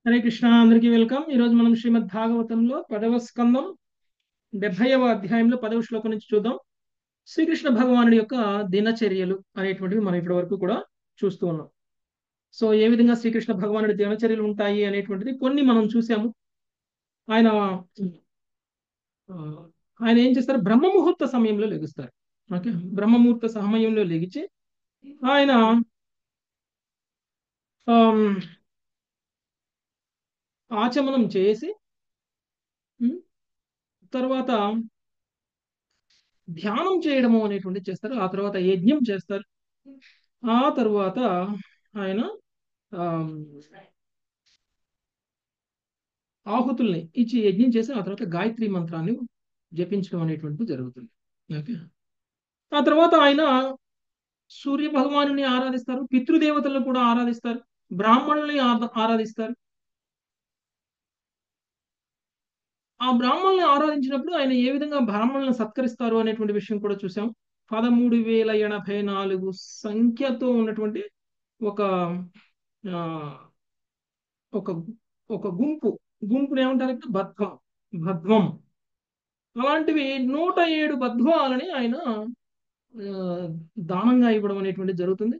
హరే కృష్ణ, అందరికీ వెల్కమ్. ఈరోజు మనం శ్రీమద్ భాగవతంలో 10వ స్కందం 70వ అధ్యాయంలో 10వ శ్లోకం నుంచి చూద్దాం. శ్రీకృష్ణ భగవానుడి యొక్క దినచర్యలు అనేటువంటివి మనం ఇప్పటి వరకు కూడా చూస్తూ ఉన్నాం. సో ఏ విధంగా శ్రీకృష్ణ భగవానుడి దినచర్యలు ఉంటాయి అనేటువంటిది కొన్ని మనం చూసాము. ఆయన ఆ, ఆయన ఏం చేస్తారు? బ్రహ్మ ముహూర్త సమయంలో లెగుస్తారు. ఓకే, బ్రహ్మ ముహూర్త సమయంలో లెగిచి ఆయన ఆమ్, ఆచమనం చేసి ఉమ్, తర్వాత ధ్యానం చేయడము అనేటువంటిది చేస్తారు. ఆ తర్వాత యజ్ఞం చేస్తారు. ఆ తర్వాత ఆయన ఆమ్, ఆహుతుల్ని ఇచ్చి యజ్ఞం చేసి ఆ తర్వాత గాయత్రి మంత్రాన్ని జపించడం అనేటువంటిది జరుగుతుంది. ఓకే, ఆ తర్వాత ఆయన సూర్య భగవాను ఆరాధిస్తారు, పితృదేవతలను కూడా ఆరాధిస్తారు, బ్రాహ్మణుల్ని ఆరాధిస్తారు. ఆ బ్రాహ్మణుల్ని ఆరాధించినప్పుడు ఆయన ఏ విధంగా బ్రాహ్మణులను సత్కరిస్తారు అనేటువంటి విషయం కూడా చూసాం. 13,084 సంఖ్యతో ఉన్నటువంటి ఒక ఆ, ఒక ఒక గుంపుని ఏమంటారంటే బధ్వం. అలాంటివి 107 బధ్వాలని ఆయన ఆ, దానంగా ఇవ్వడం అనేటువంటి జరుగుతుంది.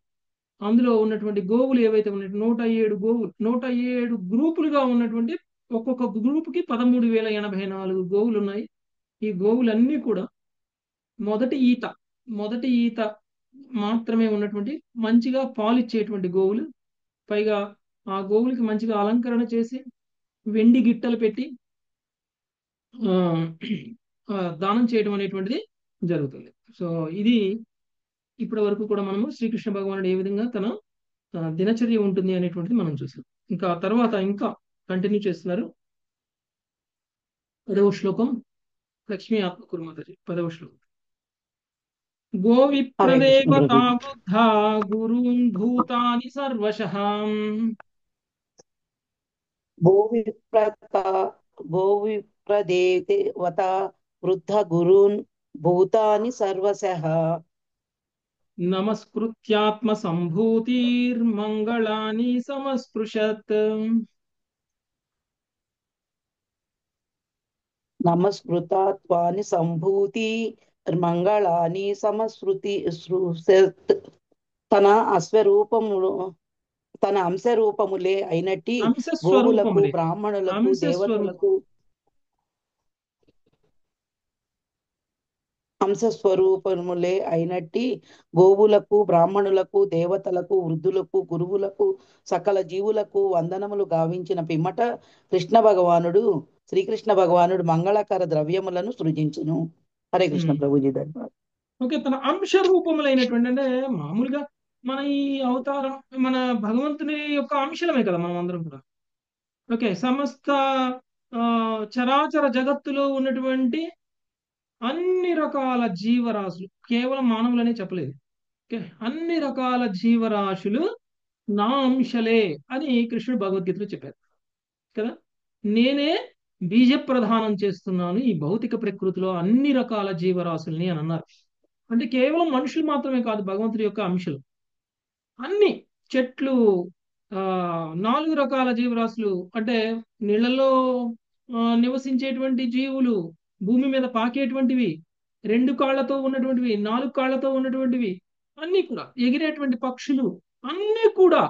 అందులో ఉన్నటువంటి గోవులు ఏవైతే ఉన్నాయి, 107 గ్రూపులుగా ఉన్నటువంటి ఒక్కొక్క గ్రూపుకి 13,084 గోవులు ఉన్నాయి. ఈ గోవులన్నీ కూడా మొదటి ఈత మొదటి ఈత మాత్రమే ఉన్నటువంటి మంచిగా పాలిచ్చేటువంటి గోవులు. పైగా ఆ గోవులకి మంచిగా అలంకరణ చేసి వెండి గిట్టలు పెట్టి ఆ, దానం చేయడం అనేటువంటిది జరుగుతుంది. సో ఇది ఇప్పటి వరకు కూడా మనము శ్రీకృష్ణ భగవానుడు ఏ విధంగా తన దినచర్య ఉంటుంది అనేటువంటిది మనం చూసాం. ఇంకా తర్వాత ఇంకా కంటిన్యూ చేస్తున్నారు. 10వ శ్లోకం, లక్ష్మీ ఆత్మకురుమాతజీ. 10వ శ్లోకం. హరే కృష్ణ గోవిప్రదేవతా ప్రభుజీ. వృద్ధా గురూన్ భూతాని సర్వశః. భూవిప్రత భూవిప్రదేవత వృద్ధ గురూన్ భూతాని సర్వశః. నమస్కృత్యాత్మ సంభూతిర్మంగళాని సమస్పృశత్. నమస్కృతాత్వాని సంభూతి మంగళాని సృశత్. తన అశ్వరూపములు తన అంశరూపములే అయినట్టి గోవులకు అంశస్వరూపములే బ్రాహ్మణులకు అంశస్వరూప దేవతలకు హంసస్వరూపములే అయినట్టి గోవులకు బ్రాహ్మణులకు దేవతలకు వృద్ధులకు గురువులకు సకల జీవులకు వందనములు గావించిన పిమ్మట శ్రీకృష్ణ భగవానుడు మంగళకర ద్రవ్యములను సృజించును. హరే కృష్ణ ప్రభుజీ ధన్యవాదాలు. ఓకే, తన అంశ రూపములైనటువంటి అంటే మామూలుగా మన ఈ అవతారం మన భగవంతుని యొక్క అంశలమే కదా మనం అందరం కూడా. ఓకే, సమస్త ఆ, చరాచర జగత్తులో ఉన్నటువంటి అన్ని రకాల జీవరాశులు, కేవలం మానవులనే చెప్పలేదు. ఓకే, అన్ని రకాల జీవరాశులు నా అంశలే అని కృష్ణుడు భగవద్గీతలో చెప్పారు కదా. నేనే బీజ ప్రధానం చేస్తున్నాను ఈ భౌతిక ప్రకృతిలో అన్ని రకాల జీవరాశుల్ని అని అన్నారు. అంటే కేవలం మనుషులు మాత్రమే కాదు భగవంతుడి యొక్క అంశలు. అన్ని చెట్లు, ఆ 4 రకాల జీవరాశులు అంటే నీళ్ళల్లో నివసించేటువంటి జీవులు, భూమి మీద పాకేటువంటివి, 2 కాళ్ళతో ఉన్నటువంటివి, 4 కాళ్ళతో ఉన్నటువంటివి, అన్నీ కూడా ఎగిరేటువంటి పక్షులు, అన్నీ కూడా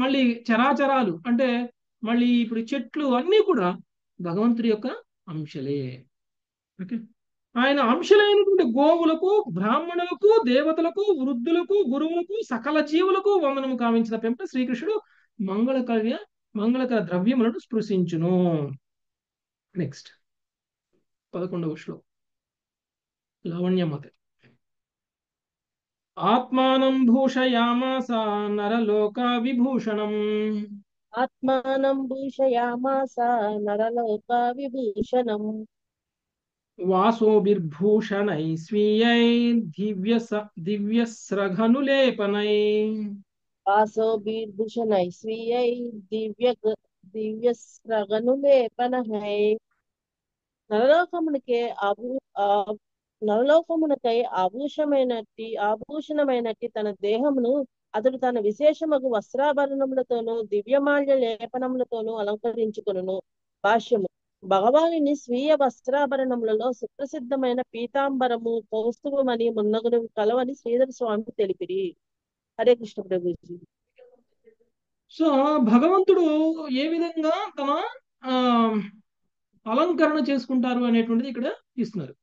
మళ్ళీ చరాచరాలు అంటే మళ్ళీ ఇప్పుడు చెట్లు అన్నీ కూడా భగవంతుడి యొక్క అంశలే. ఓకే, ఆయన అంశలైనటువంటి గోవులకు, బ్రాహ్మణులకు, దేవతలకు, వృద్ధులకు, గురువులకు, సకల జీవులకు వందనము కావించిన పెంప శ్రీకృష్ణుడు మంగళకర్య మంగళకర ద్రవ్యములను స్పృశించును. నెక్స్ట్ 11వ శ్లోకం, లావణ్యమత. ఆత్మానం భూషయామాస నరలోక విభూషణం. ఆత్మానం భూషయామాస నరలోక విభూషణం. వాసోభిర్భూషణై స్వీయై దివ్యస్రఘనులేపనై. వాసోభిర్భూషణై స్వీయై దివ్యస్రగనులేపనహై. నరలోకమునకే ఆభూ ఆ నరలోకమునకై ఆభూషణమైనట్టి తన దేహమును అతడు తన విశేషమగు వస్త్రాభరణములతోనూ దివ్యమాల్య లేపనములతోనూ అలంకరించుకొనును. భాష్యము. భగవానుని స్వీయ వస్త్రాభరణములలో సుప్రసిద్ధమైన పీతాంబరము, కౌస్తుభమణి మున్నగుడు కలవని శ్రీధర స్వామి తెలిపిరి. హరే కృష్ణ ప్రభుజీ. సో భగవంతుడు ఏ విధంగా తన ఆ, అలంకరణ చేసుకుంటారు అనేటువంటిది ఇక్కడ ఇస్తున్నారు.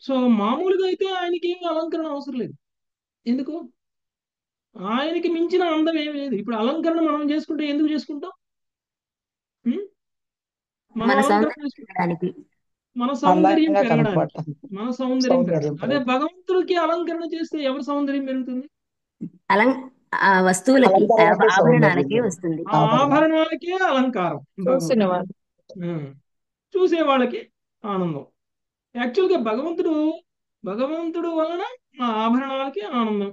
సో మామూలుగా అయితే ఆయనకి ఏమి అలంకరణ అవసరం లేదు. ఎందుకు? ఆయనకి మించిన అందం ఏమి లేదు. ఇప్పుడు అలంకరణ మనం చేసుకుంటే ఎందుకు చేసుకుంటాం? ఉం? మనం మన అలంకరణ సౌందర్యం చేసుకుంటాం పెరగడానికి. మన సౌందర్యం అందంగా పెరగడానికి, కనపడటానికి మన సౌందర్యం సౌందర్యం పెరగడానికి. అదే పెరగ భగవంతుడికి అలంకరణ చేస్తే ఎవరి సౌందర్యం పెరుగుతుంది? అలం ఆ వస్తువులకి అలంకరణకే సౌందర్యం ఆభరణాలకే వస్తుంది. ఆ ఆభరణం ఆభరణాలకే అలంకారం చూసిన భగవంతుడు. వాళ్ళు ఉం. చూసే వాళ్ళకి ఆనందం. యాక్చువల్గా భగవంతుడు వలన ఆ ఆభరణాలకి ఆనందం,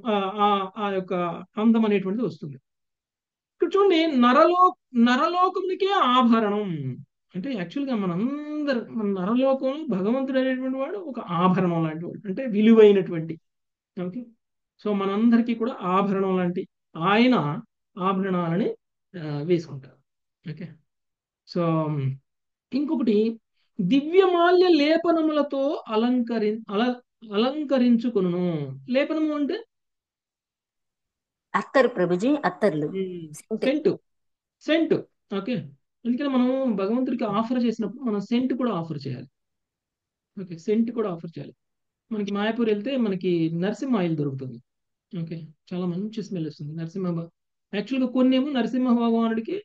ఆ యొక్క అందం అనేటువంటిది వస్తుంది. ఇక్కడ చూడండి, నరలోకమునికే ఆభరణం అంటే యాక్చువల్గా మన నరలోకంలో భగవంతుడు అనేటువంటి వాడు ఒక ఆభరణం లాంటి వాడు, అంటే విలువైనటువంటి. ఓకే. సో మనందరికీ కూడా ఆభరణం లాంటి ఆయన ఆభరణాలని వేసుకుంటారు. ఓకే. సో ఇంకొకటి, దివ్యమాల్య లేపనములతో అలంకరించుకొనును. లేపనము అంటే అత్తరు ప్రభుజీ, అత్తర్లు, సెంట్. సెంట్. ఓకే. అందుకని మనం భగవంతుడికి ఆఫర్ చేసినప్పుడు మనం సెంట్ కూడా ఆఫర్ చేయాలి. ఓకే, సెంట్ కూడా ఆఫర్ చేయాలి. మనకి మాయాపూర్ వెళ్తే మనకి నరసింహ ఆయిల్ దొరుకుతుంది. ఓకే, చాలా మంచి స్మెల్ వస్తుంది నరసింహ. యాక్చువల్గా కొన్ని ఏమో నరసింహ భగవానుడికి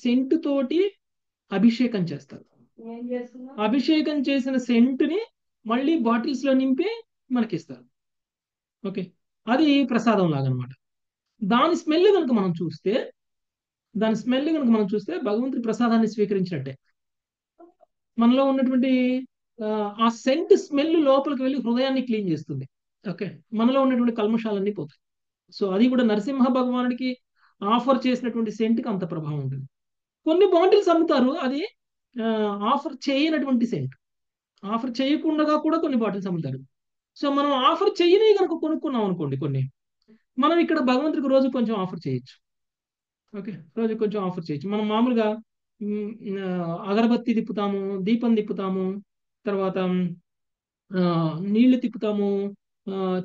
సెంట్ తోటి అభిషేకం చేస్తారు. అభిషేకం చేసిన సెంటుని మళ్ళీ బాటిల్స్ లో నింపి మనకిస్తారు. ఓకే, అది ప్రసాదం లాగా అనమాట. దాని స్మెల్ కనుక మనం చూస్తే భగవంతుడి ప్రసాదాన్ని స్వీకరించినట్టే. మనలో ఉన్నటువంటి ఆ సెంట్ స్మెల్ లోపలికి వెళ్ళి హృదయాన్ని క్లీన్ చేస్తుంది. ఓకే, మనలో ఉన్నటువంటి కల్మషాలన్నీ పోతాయి. సో అది కూడా నరసింహ భగవానుడికి ఆఫర్ చేసినటువంటి సెంట్కి అంత ప్రభావం ఉంటుంది. కొన్ని బాటిల్స్ అమ్ముతారు, అది ఆఫర్ చేయనటువంటి సెంట్. ఆఫర్ చేయకుండా కూడా కొన్ని బాటిల్స్ అమ్ముతారు. సో మనం ఆఫర్ చేయని కనుక కొనుక్కున్నాం అనుకోండి, కొన్ని మనం ఇక్కడ భగవంతుడికి రోజు కొంచెం ఆఫర్ చేయొచ్చు. ఓకే, రోజు కొంచెం ఆఫర్ చేయొచ్చు. మనం మామూలుగా అగరబత్తి తిప్పుతాము, దీపం తిప్పుతాము, తర్వాత నీళ్లు తిప్పుతాము,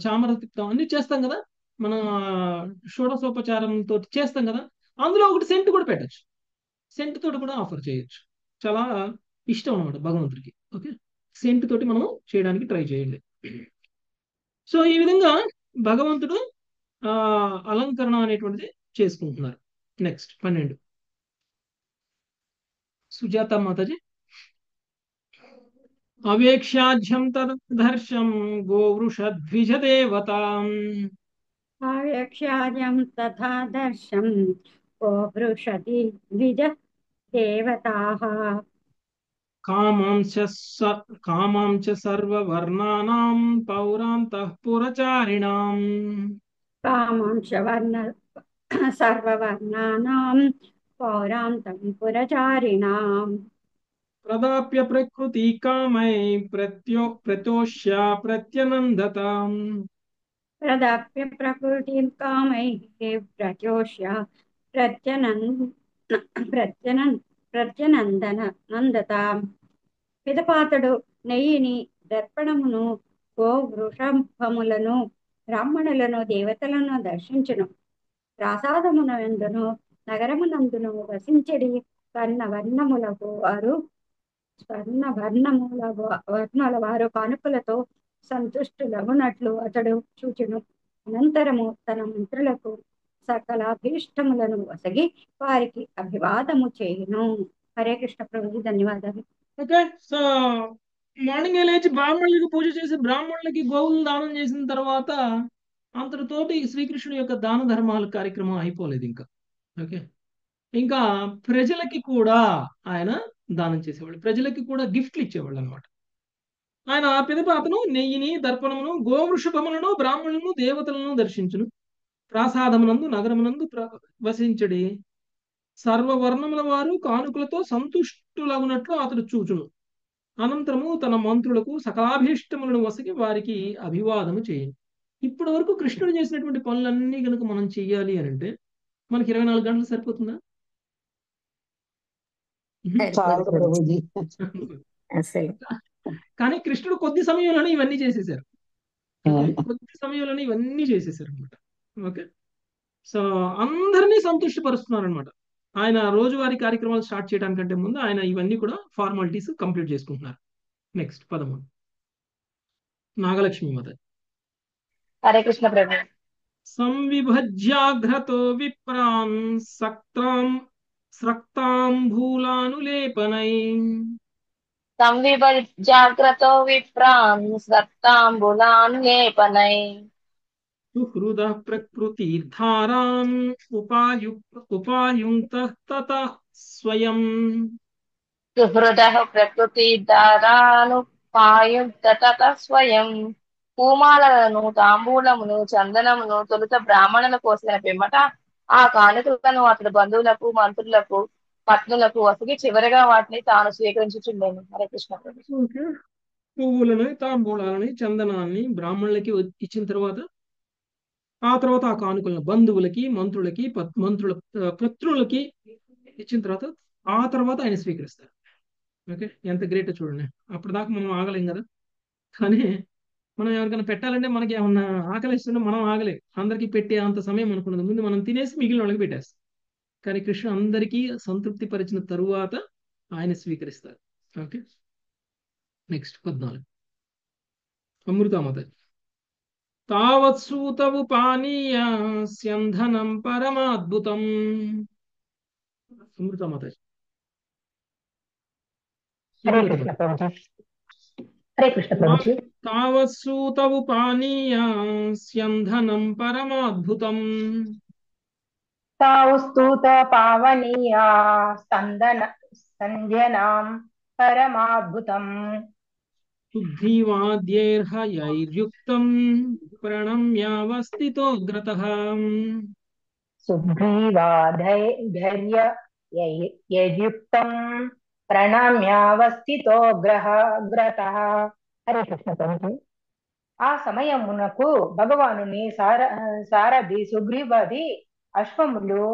చామర తిప్పుతాము, అన్ని చేస్తాం కదా. మనం షోడశోపచారంతో చేస్తాం కదా. అందులో ఒకటి సెంట్ కూడా పెట్టచ్చు. సెంట్ తోటి కూడా ఆఫర్ చేయొచ్చు. చాలా ఇష్టం అనమాట భగవంతుడికి. ఓకే, సెంట్ తోటి మనం చేయడానికి ట్రై చేయండి. సో ఈ విధంగా భగవంతుడు అలంకరణ అనేటువంటిది చేసుకుంటున్నారు. నెక్స్ట్ 12 సుజాత మాతాజీ. అవేక్ష్యాధ్యం తదర్శం గోవృషద్విజ దేవతాం ఆవేక్ష్యాద్యం తథా దర్శం గోవృషతి ద్విజ దేవతాః కామాం చ సర్వవర్ణానాం పౌరాంతః పురచారిణాం కామాంశ సర్వవర్ణానాం పౌరాంతం పురచారిణాం ప్రదాప్య ప్రకృతి కామై ప్రతోష్య ప్రత్యనందతాం ప్రదాప్య ప్రకృతిం కామైః ప్రచోష్య ప్రత్యనందతాం. పిదపాతడు నెయ్యిని, దర్పణమును, గోవృషభములను, బ్రాహ్మణులను, దేవతలను దర్శించును. ప్రాసాదమునందును నగరమునందును వసించడి వర్ణముల వారు కానుకలతో సంతుష్టులగునట్లు అతడు చూచును. అనంతరము తన మంత్రులకు సకల అభీష్టములను వసగి వారికి అభివాదము చేయును. హరే కృష్ణ ప్రభుజీ, ధన్యవాదాలు. ఓకే. సో మార్నింగ్ లేచి బ్రాహ్మణులకి పూజ చేసి బ్రాహ్మణులకి గోవులు దానం చేసిన తర్వాత అంతటితోటి శ్రీకృష్ణుడి యొక్క దాన ధర్మాల కార్యక్రమం అయిపోలేదు ఇంకా. ఓకే, ఇంకా ప్రజలకి కూడా ఆయన దానం చేసేవాళ్ళు, ప్రజలకి కూడా గిఫ్ట్లు ఇచ్చేవాళ్ళు అనమాట. ఆయన పిదప అతను నెయ్యిని, దర్పణమును, గోవృషభములను, బ్రాహ్మణులను, దేవతలను దర్శించును. ప్రాసాదమునందు నగరమునందు వసించడి సర్వవర్ణముల వారు కానుకలతో సంతుష్టులగునట్లు అతడు చూచును. అనంతరము తన మంత్రులకు సకలాభీష్టములను వసగి వారికి అభివాదము చేయను. ఇప్పటి వరకు కృష్ణుడు చేసినటువంటి పనులన్నీ కనుక మనం చెయ్యాలి అని అంటే మనకి 24 గంటలు సరిపోతుందా? చాలు సరిపోదు ప్రభుజీ. ప్రభుజీ. అసలు కానీ కృష్ణుడు కొద్ది సమయంలోనే ఇవన్నీ చేసేసారు. ఓకే, కొద్ది సమయంలోనే ఇవన్నీ చేసేసారు అనమాట. ఓకే, సో అందరినీ సంతృష్టిపరుస్తున్నారు అనమాట. ఆయన రోజువారీ కార్యక్రమాలు స్టార్ట్ చేయడానికంటే ముందు ఆయన ఇవన్నీ కూడా ఫార్మాలిటీస్ కంప్లీట్ చేసుకుంటున్నారు. నెక్స్ట్ 13 నాగలక్ష్మి మాత. హరే కృష్ణ ప్రభు. సంవిభజ్యాఘ్రతో విప్రాన్ స్రక్తాంబూలానులేపనై సంవిభజ్యాగ్రతో విప్రాన్ సత్తాంబులాన్ లేపనై సుహృద ప్రకృతిర్ధారాన్ ఉపాయుక్తః తతః స్వయం. సుహృద ప్రకృతి దారానుపాయుక్త స్వయం. పూమాలను, తాంబూలమును, చందనమును తొలుత బ్రాహ్మణుల కోసిన పిమ్మట ఆ కానుకలను అతడు బంధువులకు, మంత్రులకు, పత్నులకు వసగి చివరిగా వాటిని తాను స్వీకరించుచుండెను. హరే కృష్ణ ప్రభు. ఓకే, పువ్వులని, తాంబూలాలని, చందనాన్ని బ్రాహ్మణులకి ఇచ్చిన తర్వాత ఆ తర్వాత ఆ కానుకలను బంధువులకి, మంత్రులకి, పత్రులకి ఇచ్చిన తర్వాత ఆయన స్వీకరిస్తారు. ఓకే, ఎంత గ్రేట్ చూడండి. అప్పటిదాకా మనం ఆగలేం కదా, కానీ మనం ఎవరికైనా పెట్టాలంటే మనకి ఏమన్నా ఆకలిస్తుంటే మనం ఆగలేం. అందరికీ పెట్టే అంత సమయం అనుకున్నది ముందు మనం తినేసి మిగిలిన వాళ్ళకి పెట్టేస్తాం. కానీ కృష్ణ అందరికీ సంతృప్తి పరిచిన తరువాత ఆయన స్వీకరిస్తారు. Okay, next 14 అమృతామత. తావత్సూతవు పానీయ స్యంధనం పరమాద్భుతం. అమృతామత. హరే కృష్ణ ప్రభుజీ. హరే కృష్ణ ప్రభుజీ. తావత్సూతవు పానీయ స్యంధనం పరమాద్భుతం. తావుస్తూత పావనీయా స్తందన సంధ్యనాం పరమాద్భుతం. సుగ్రీవాద్యైర్హయైర్యుక్తం ప్రణమ్యావస్థితోగ్రతః. సుగ్రీవాధైర్యయుక్తం ప్రణమ్యావస్థితో గ్రతః. హరే కృష్ణ ప్రభుజీ. ఆ సమయమునకు భగవానుని సారథి సుగ్రీవాది అశ్వములు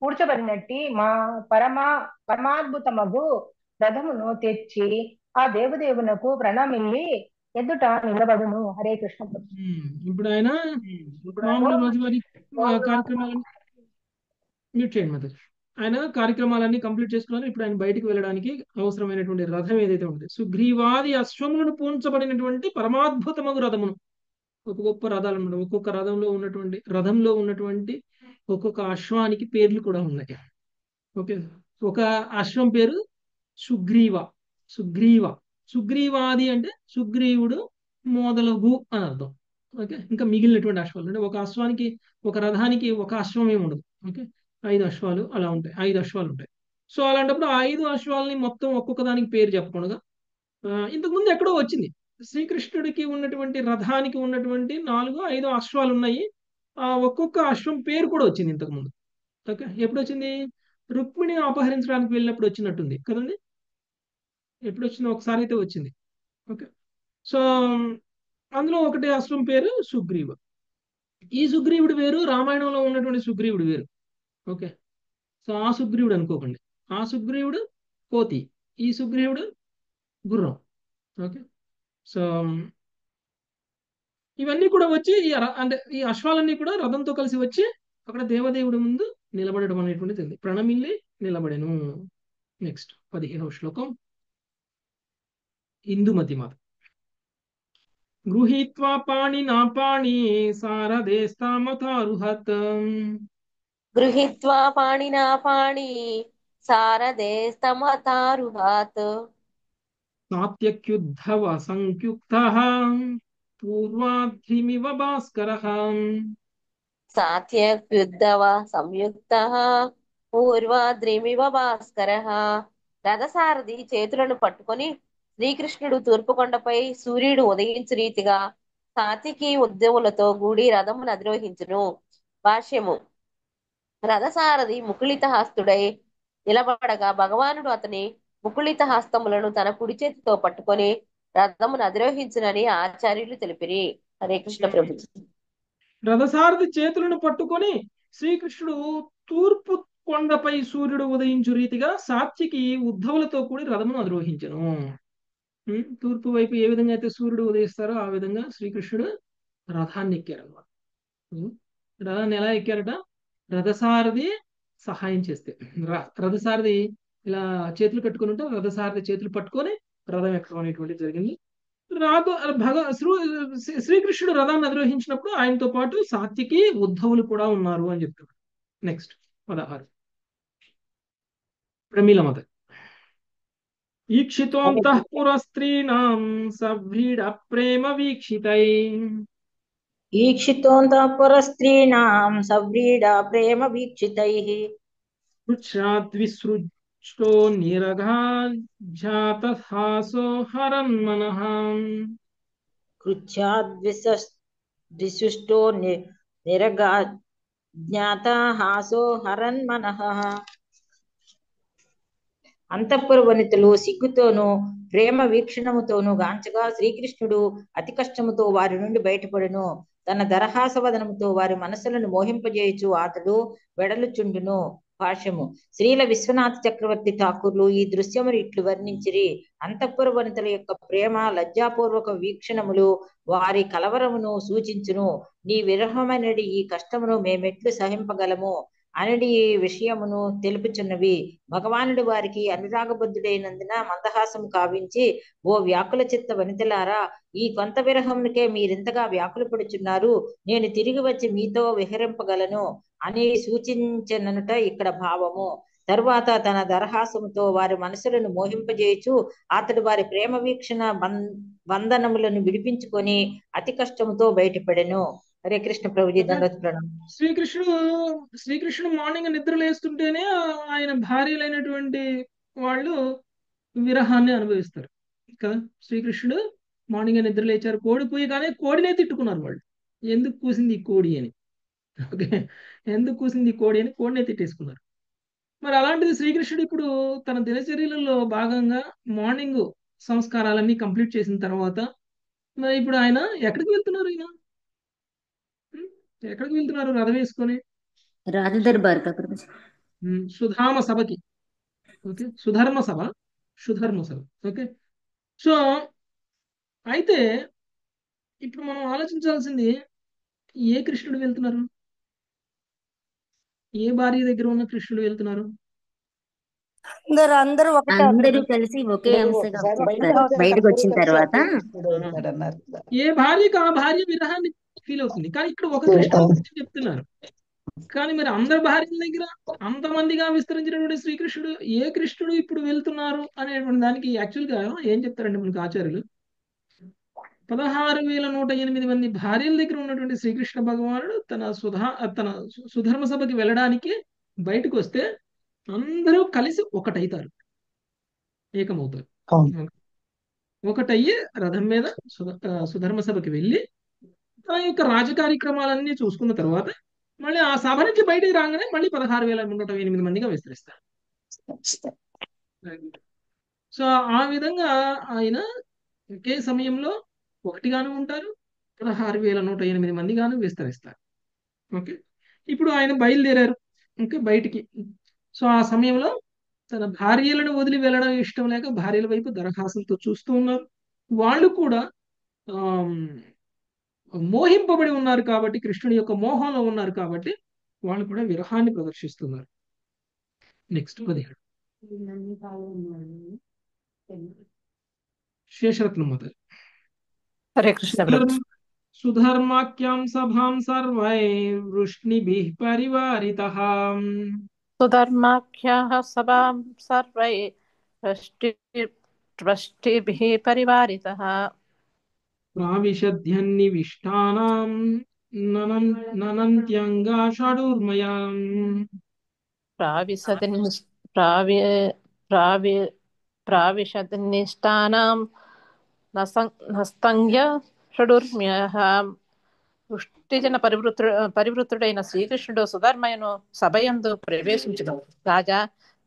పూడ్చబడినట్టి మా పరమాద్భుతమగు రథమును తెచ్చి ఆ దేవదేవునకు ప్రణమిల్లి ఎదుట నిలబడును. హరే కృష్ణ ప్రభు. ఇప్పుడు ఆయన మామూలు రోజువారీ కార్యక్రమాలను మ్యూట్ చేయండి మధ్య. ఆయన కార్యక్రమాలన్నీ కంప్లీట్ చేసుకున్నారు. ఇప్పుడు ఆయన బయటికి వెళ్ళడానికి అవసరమైనటువంటి రథం ఏదైతే ఉంటుంది, సుగ్రీవాది అశ్వములను పూంచబడినటువంటి పరమాద్భుతమగు రథమును. ఒక గొప్ప రథాలు అన్నమాట. ఒక్కొక్క రథంలో ఉన్నటువంటి ఒక్కొక్క అశ్వానికి పేర్లు కూడా ఉన్నాయి. ఓకే, ఒక అశ్వం పేరు సుగ్రీవాది అంటే సుగ్రీవుడు మొదలగు అని అర్థం. ఓకే, ఇంకా మిగిలినటువంటి అశ్వాలు అంటే ఒక అశ్వానికి, ఒక రథానికి ఒక అశ్వం ఏమి ఉండదు. ఓకే, 5 అశ్వాలు అలా ఉంటాయి. 5 అశ్వాలు ఉంటాయి. సో అలాంటప్పుడు ఆ 5 అశ్వాలని మొత్తం ఒక్కొక్క దానికి పేరు చెప్పకుండా ఇంతకుముందు ఎక్కడో వచ్చింది. శ్రీకృష్ణుడికి ఉన్నటువంటి రథానికి ఉన్నటువంటి 4-5 అశ్వాలు ఉన్నాయి. ఒక్కొక్క అశ్వం పేరు కూడా వచ్చింది ఇంతకుముందు. ఓకే, ఎప్పుడు వచ్చింది? రుక్మిణిని అపహరించడానికి వెళ్ళినప్పుడు వచ్చినట్టుంది కదండి. ఎప్పుడు వచ్చింది? ఒకసారి అయితే వచ్చింది. ఓకే, సో అందులో ఒకటి అశ్వం పేరు సుగ్రీవ. ఈ సుగ్రీవుడు వేరు, రామాయణంలో ఉన్నటువంటి సుగ్రీవుడు వేరు. ఓకే, సో ఆ సుగ్రీవుడు అనుకోకండి. ఆ సుగ్రీవుడు కోతి, ఈ సుగ్రీవుడు గుర్రం. ఓకే, సో ఇవన్నీ కూడా వచ్చి అంటే ఈ అశ్వాలన్నీ కూడా రథంతో కలిసి వచ్చి అక్కడ దేవదేవుడి ముందు నిలబడడం అనేటువంటిది ప్రణమిల్లి నిలబడెను. నెక్స్ట్ 15వ శ్లోకం ఇందుమతి మాత. గృహీత్వా పాణినా పాణి సారథేస్తామతారుహత్. గృహీత్వా పాణినా పాణి సారథేస్తమతారుహాత్. సాత్యక్యుద్ధవ సంయుక్తః పూర్వాద్రిమివ భాస్కరః. సాత్యక్యుద్ధవ సంయుక్తః పూర్వాద్రిమివ భాస్కరః. రథసారథి చేతులను పట్టుకొని శ్రీకృష్ణుడు తూర్పుకొండపై సూర్యుడు ఉదయించు రీతిగా సాత్యకి ఉద్యములతో గూడి రథమును అధిరోహించును. భాష్యము. రథసారథి ముకుళిత హస్తుడై నిలబడగా భగవానుడు అతని ముకుళిత హస్తములను తన కుడి చేతితో పట్టుకొని రథమును అధిరోహించునని ఆచార్యులు తెలిపిరి. హరే కృష్ణ ప్రభుజీ. రథసారథి చేతులను పట్టుకొని శ్రీకృష్ణుడు తూర్పు కొండపై సూర్యుడు ఉదయించు రీతిగా సాత్వికి ఉద్ధవులతో కూడి రథమును అధిరోహించను. తూర్పు వైపు ఏ విధంగా అయితే సూర్యుడు ఉదయిస్తారో ఆ విధంగా శ్రీకృష్ణుడు రథాన్ని ఎక్కారు అనమాట. రథాన్ని ఎలా ఎక్కారట? రథసారథి సహాయం చేస్తే. రథసారథి ఇలా చేతులు కట్టుకుని ఉంటే రథసారథి చేతులు పట్టుకొని రథం ఎక్కడం అనేటువంటిది జరిగింది. శ్రీకృష్ణుడు రథాన్ని అధిరోహించినప్పుడు ఆయనతో పాటు సాత్వికి ఉద్ధవులు కూడా ఉన్నారు అని చెప్తాడు. నెక్స్ట్ 16 ప్రమీలమత. ఈక్షితోంతః పురస్త్రీణాం సవ్రీడ ప్రేమ వీక్షితై ఈక్షితోంతః పురస్త్రీణాం సవ్రీడా ప్రేమ వీక్షితైః పృచ్ఛాద్విసృష్టో నిరఘాజాతహాసో హరన్మనః కృచ్ఛాద్విశిష్టో నిరగాజ్ఞాతహాసో హరన్మనః. అంతఃపుర వనితలు సిగ్గుతోనూ ప్రేమ వీక్షణముతోనూ గాంచగా శ్రీకృష్ణుడు అతి కష్టముతో వారి నుండి బయటపడును. తన దరహాసవదనముతో వారి మనసులను మోహింపజేయుచు అతడు వెడలుచుండును. భాష్యము. శ్రీల విశ్వనాథ చక్రవర్తి ఠాకూర్లు ఈ దృశ్యమును ఇట్లు వర్ణించిరి. అంతఃపుర వనితల యొక్క ప్రేమ లజ్జాపూర్వక వీక్షణములు వారి కలవరమును సూచించును. నీ విరహమైనడి ఈ కష్టమును మేమెట్లు సహింపగలము అనడి ఈ విషయమును తెలుపుచున్నవి. భగవానుడు వారికి అనురాగబద్ధుడైనందున మందహాసము కావించి, ఓ వ్యాకుల చిత్త వనితలారా, ఈ కొంత విరహమునికే మీరింతగా వ్యాకుల పడుచున్నారు. నేను తిరిగి వచ్చి మీతో విహరింపగలను అని సూచించననుట ఇక్కడ భావము. తరువాత తన దరహాసముతో వారి మనసులను మోహింపజేయచు అతడు వారి ప్రేమ వీక్షణ బంధనములను విడిపించుకొని అతి కష్టముతో బయటపడెను. హరే కృష్ణ ప్రభుజీ. దండోత్ ప్రణామం. శ్రీకృష్ణుడు మార్నింగ్ నిద్ర లేస్తుంటేనే ఆయన భార్యలైనటువంటి వాళ్ళు విరహాన్ని అనుభవిస్తారు కదా. శ్రీకృష్ణుడు మార్నింగ్ నిద్ర లేచారు, కోడి కూయగానే కోడినే తిట్టుకున్నారు వాళ్ళు. ఎందుకు కూసింది ఈ కోడి అని. ఓకే, ఎందుకు కూసింది ఈ కోడి అని కోడినే తిట్టేసుకున్నారు. మరి అలాంటిది శ్రీకృష్ణుడు ఇప్పుడు తన దినచర్యలలో భాగంగా మార్నింగ్ సంస్కారాలన్నీ కంప్లీట్ చేసిన తర్వాత మరి ఇప్పుడు ఆయన ఎక్కడికి వెళ్తున్నారు? ఎక్కడికి వెళ్తున్నారు రథం వేసుకొని? రాజదర్బార్ సుధామ సభకి. ఓకే, సుధర్మ సభ. ఓకే, సో అయితే ఇప్పుడు మనం ఆలోచించాల్సింది, ఏ కృష్ణుడు వెళ్తున్నారు? ఏ భార్య దగ్గర ఉన్న కృష్ణుడు వెళ్తున్నారు? అందరూ కలిసి ఒకే అంశగా బయటకు వచ్చిన తర్వాత ఏ భార్యకి ఆ భార్య విరహాన్ని ఫీల్ అవుతుంది. కానీ ఇక్కడ ఒక కృష్ణుడు గురించి చెప్తున్నారు. కానీ మరి అందరి భార్యల దగ్గర అంతమందిగా విస్తరించినటువంటి శ్రీకృష్ణుడు ఏ కృష్ణుడు ఇప్పుడు వెళ్తున్నారు అనేటువంటి దానికి యాక్చువల్గా ఏం చెప్తారండి మనకు ఆచార్యులు? 16,108 మంది భార్యల దగ్గర ఉన్నటువంటి శ్రీకృష్ణ భగవానుడు తన సుధర్మ సభకి వెళ్ళడానికి బయటకు వస్తే అందరూ కలిసి ఒకటైతారు, ఏకమవుతారు. ఒకటయ్యి రథం మీద సుధర్మ సభకి వెళ్ళి తన యొక్క రాజకార్యక్రమాలన్నీ చూసుకున్న తర్వాత మళ్ళీ ఆ సభ నుంచి బయటికి రాగానే మళ్ళీ 16,108 మందిగా విస్తరిస్తారు. సో ఆ విధంగా ఆయన ఒకే సమయంలో ఒకటిగాను ఉంటారు, 16,108 మందిగాను విస్తరిస్తారు. ఓకే, ఇప్పుడు ఆయన బయలుదేరారు ఓకే బయటికి. సో ఆ సమయంలో తన భార్యలను వదిలి వెళ్ళడం ఇష్టం లేక భార్యల వైపు దరహాసంతో చూస్తూ ఉన్నారు. వాళ్ళు కూడా మోహింపబడి ఉన్నారు కాబట్టి, కృష్ణుడి యొక్క మోహంలో ఉన్నారు కాబట్టి వాళ్ళు కూడా విరహాన్ని ప్రదర్శిస్తున్నారు. నెక్స్ట్ 17 శేషరత్నం మొదలు. హరే కృష్ణ. సుధర్మాఖ్యాం సభాం సర్వై వృష్ణిభిః పరివారితః. సుధర్మాఖ్యాః సభాం సర్వై వృష్ణిభిః పరివారితః. ప్రావిశద్ధ్యన్నివిష్టానాం ననంత్యంగా షడూర్మయాం. ప్రావిశద్నిష్టానాం నస్తంగ్య షడూర్మ్యః. వృష్టిజన పరివృత్తుడైన శ్రీకృష్ణుడు సుధర్మయును సభయందు ప్రవేశించును. రాజా,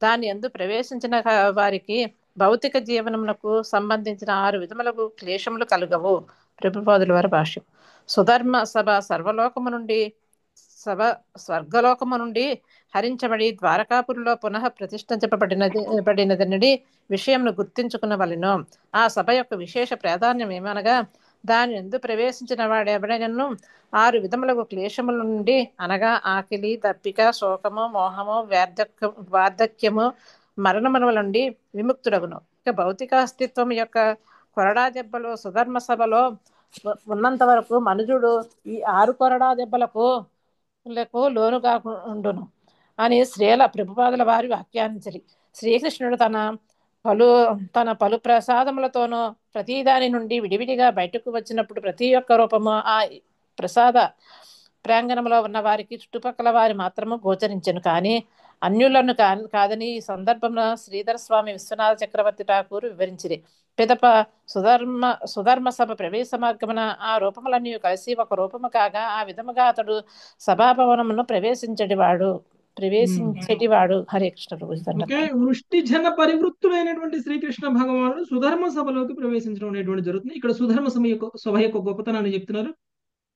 దాని యందు ప్రవేశించిన వారికి భౌతిక జీవనమునకు సంబంధించిన 6 విధములకు క్లేశములు కలుగవు. ప్రభుపాదుల వారి భాష్యం. సుధర్మ సభ స్వర్గలోకము నుండి హరించబడి ద్వారకాపురిలో పునః ప్రతిష్ఠించబడినది విషయంను గుర్తించుకునవలెను. ఆ సభ యొక్క విశేష ప్రాధాన్యం ఏమనగా దాని ఎందు ప్రవేశించిన వాడెవడైనను 6 విధములకు క్లేశముల నుండి అనగా ఆకలి, దప్పిక, శోకము, మోహము, వార్ధక్యము, మరణముల నుండి విముక్తుడగును. ఇక భౌతిక అస్తిత్వం యొక్క కొరడా దెబ్బలు సుధర్మ సభలో ఉన్నంత వరకు మనుజుడు ఈ 6 కొరడా దెబ్బలకు లోను కాకుండును అని శ్రీల ప్రభుపాదుల వారి వ్యాఖ్యానించరి. శ్రీకృష్ణుడు తన పలు ప్రసాదములతోనూ ప్రతిదాని నుండి విడివిడిగా బయటకు వచ్చినప్పుడు ప్రతి ఒక్క రూపము ఆ ప్రసాద ప్రాంగణంలో ఉన్న వారికి చుట్టుపక్కల వారి మాత్రము గోచరించను, కానీ అన్యులను కాదని ఈ సందర్భంలో శ్రీధర స్వామి విశ్వనాథ చక్రవర్తి ఠాకూర్ వివరించిరి. పిదప సుధర్మ సభ ప్రవేశ మార్గమున ఆ రూపములన్నీ కలిసి ఒక రూపము కాగా ఆ విధముగా అతడు సభాభవనమును ప్రవేశించేటివాడు. హరే కృష్ణ ప్రభు. వృష్టి జన పరివృత్తుడైనటువంటి శ్రీకృష్ణ భగవానుడు సుధర్మ సభలోకి ప్రవేశించడం అనేటువంటి జరుగుతుంది. ఇక్కడ సుధర్మ సభ యొక్క గొప్పతనాన్ని చెప్తున్నారు.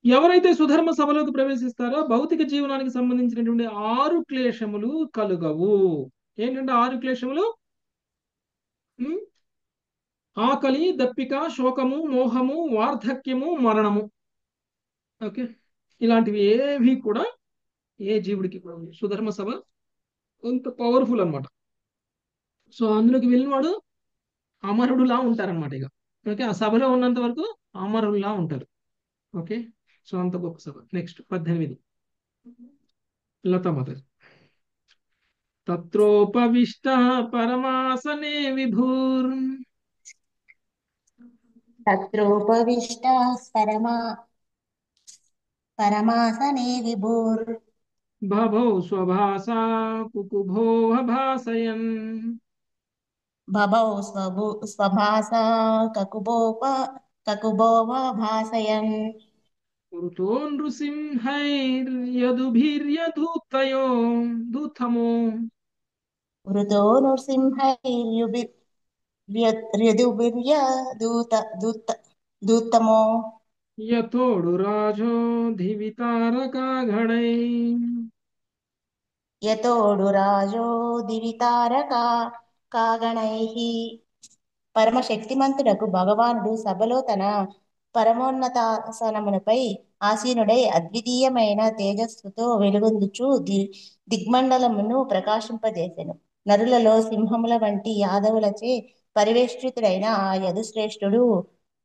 ఎవరైతే సుధర్మ సభలోకి ప్రవేశిస్తారో భౌతిక జీవనానికి సంబంధించినటువంటి 6 క్లేశములు కలుగవు. ఏంటంటే 6 క్లేశములు: ఆకలి, దప్పిక, శోకము, మోహము, వార్ధక్యము, మరణము. ఓకే, ఇలాంటివి ఏవి కూడా ఏ జీవుడికి కూడా ఉంది. సుధర్మ సభ అంత పవర్ఫుల్ అనమాట. సో అందులోకి వెళ్ళినవాడు అమరుడులా ఉంటారనమాట. ఇక ఓకే, ఆ సభలో ఉన్నంత వరకు అమరుడులా ఉంటారు. ఓకే, సో అంత గొప్ప సభ. నెక్స్ట్ 18 లతామాత. తత్రోపవిష్ట పరమాసనే విభూర్ పరమాసనే విభూర్ భవౌ స్వభాసా కుకుభో భాసయన్ స్వభాసా కకుభోవ భాసయన్ పురుతో నృసింహైర్యదుభిర్యధూతయో దూతమో వృతో నృసింహైర్యదుభిర్యదూతమో యతోడు రాజో దివితారకాగణై దివితారకాగణైః. పరమశక్తిమంతుడకు భగవానుడు సభలో తన పరమోన్నతాసనముపై ఆసీనుడై అద్వితీయమైన తేజస్సుతో వెలుగొందుచు దిగ్మండలమును ప్రకాశింపజేసెను. నరులలో సింహముల వంటి యాదవులచే పరివేష్టితుడైన ఆ యదుశ్రేష్ఠుడు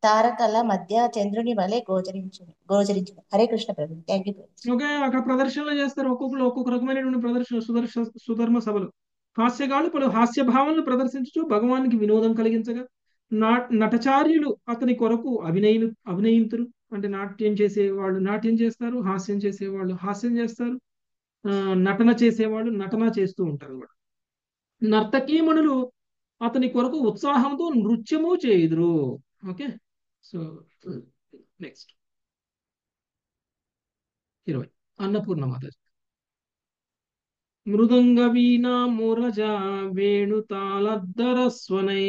తారకల మధ్య చంద్రుని వలె గోచరించును. Hare Krishna Prabhu. Thank you. Okay, అక్కడ ప్రదర్శనలు చేస్తారు. ఒక్కొక్క రకమైనటువంటి ప్రదర్శన సుధర్మ సభలు. హాస్యగాళ్ళు పలు హాస్య భావనలు ప్రదర్శించు భగవానికి వినోదం కలిగించగా నటచార్యులు అతని కొరకు అభినయింతురు. అంటే నాట్యం చేసేవాళ్ళు నాట్యం చేస్తారు, హాస్యం చేసేవాళ్ళు హాస్యం చేస్తారు, నటన చేసేవాళ్ళు నటన చేస్తూ ఉంటారు అన్నమాట. నర్తకీమణులు అతని కొరకు ఉత్సాహంతో నృత్యము చేయుదురు. Okay, so next 20 Annapurna Mataji. మృదంగ వీణా మురజ వేణుతాళద్దరస్వనై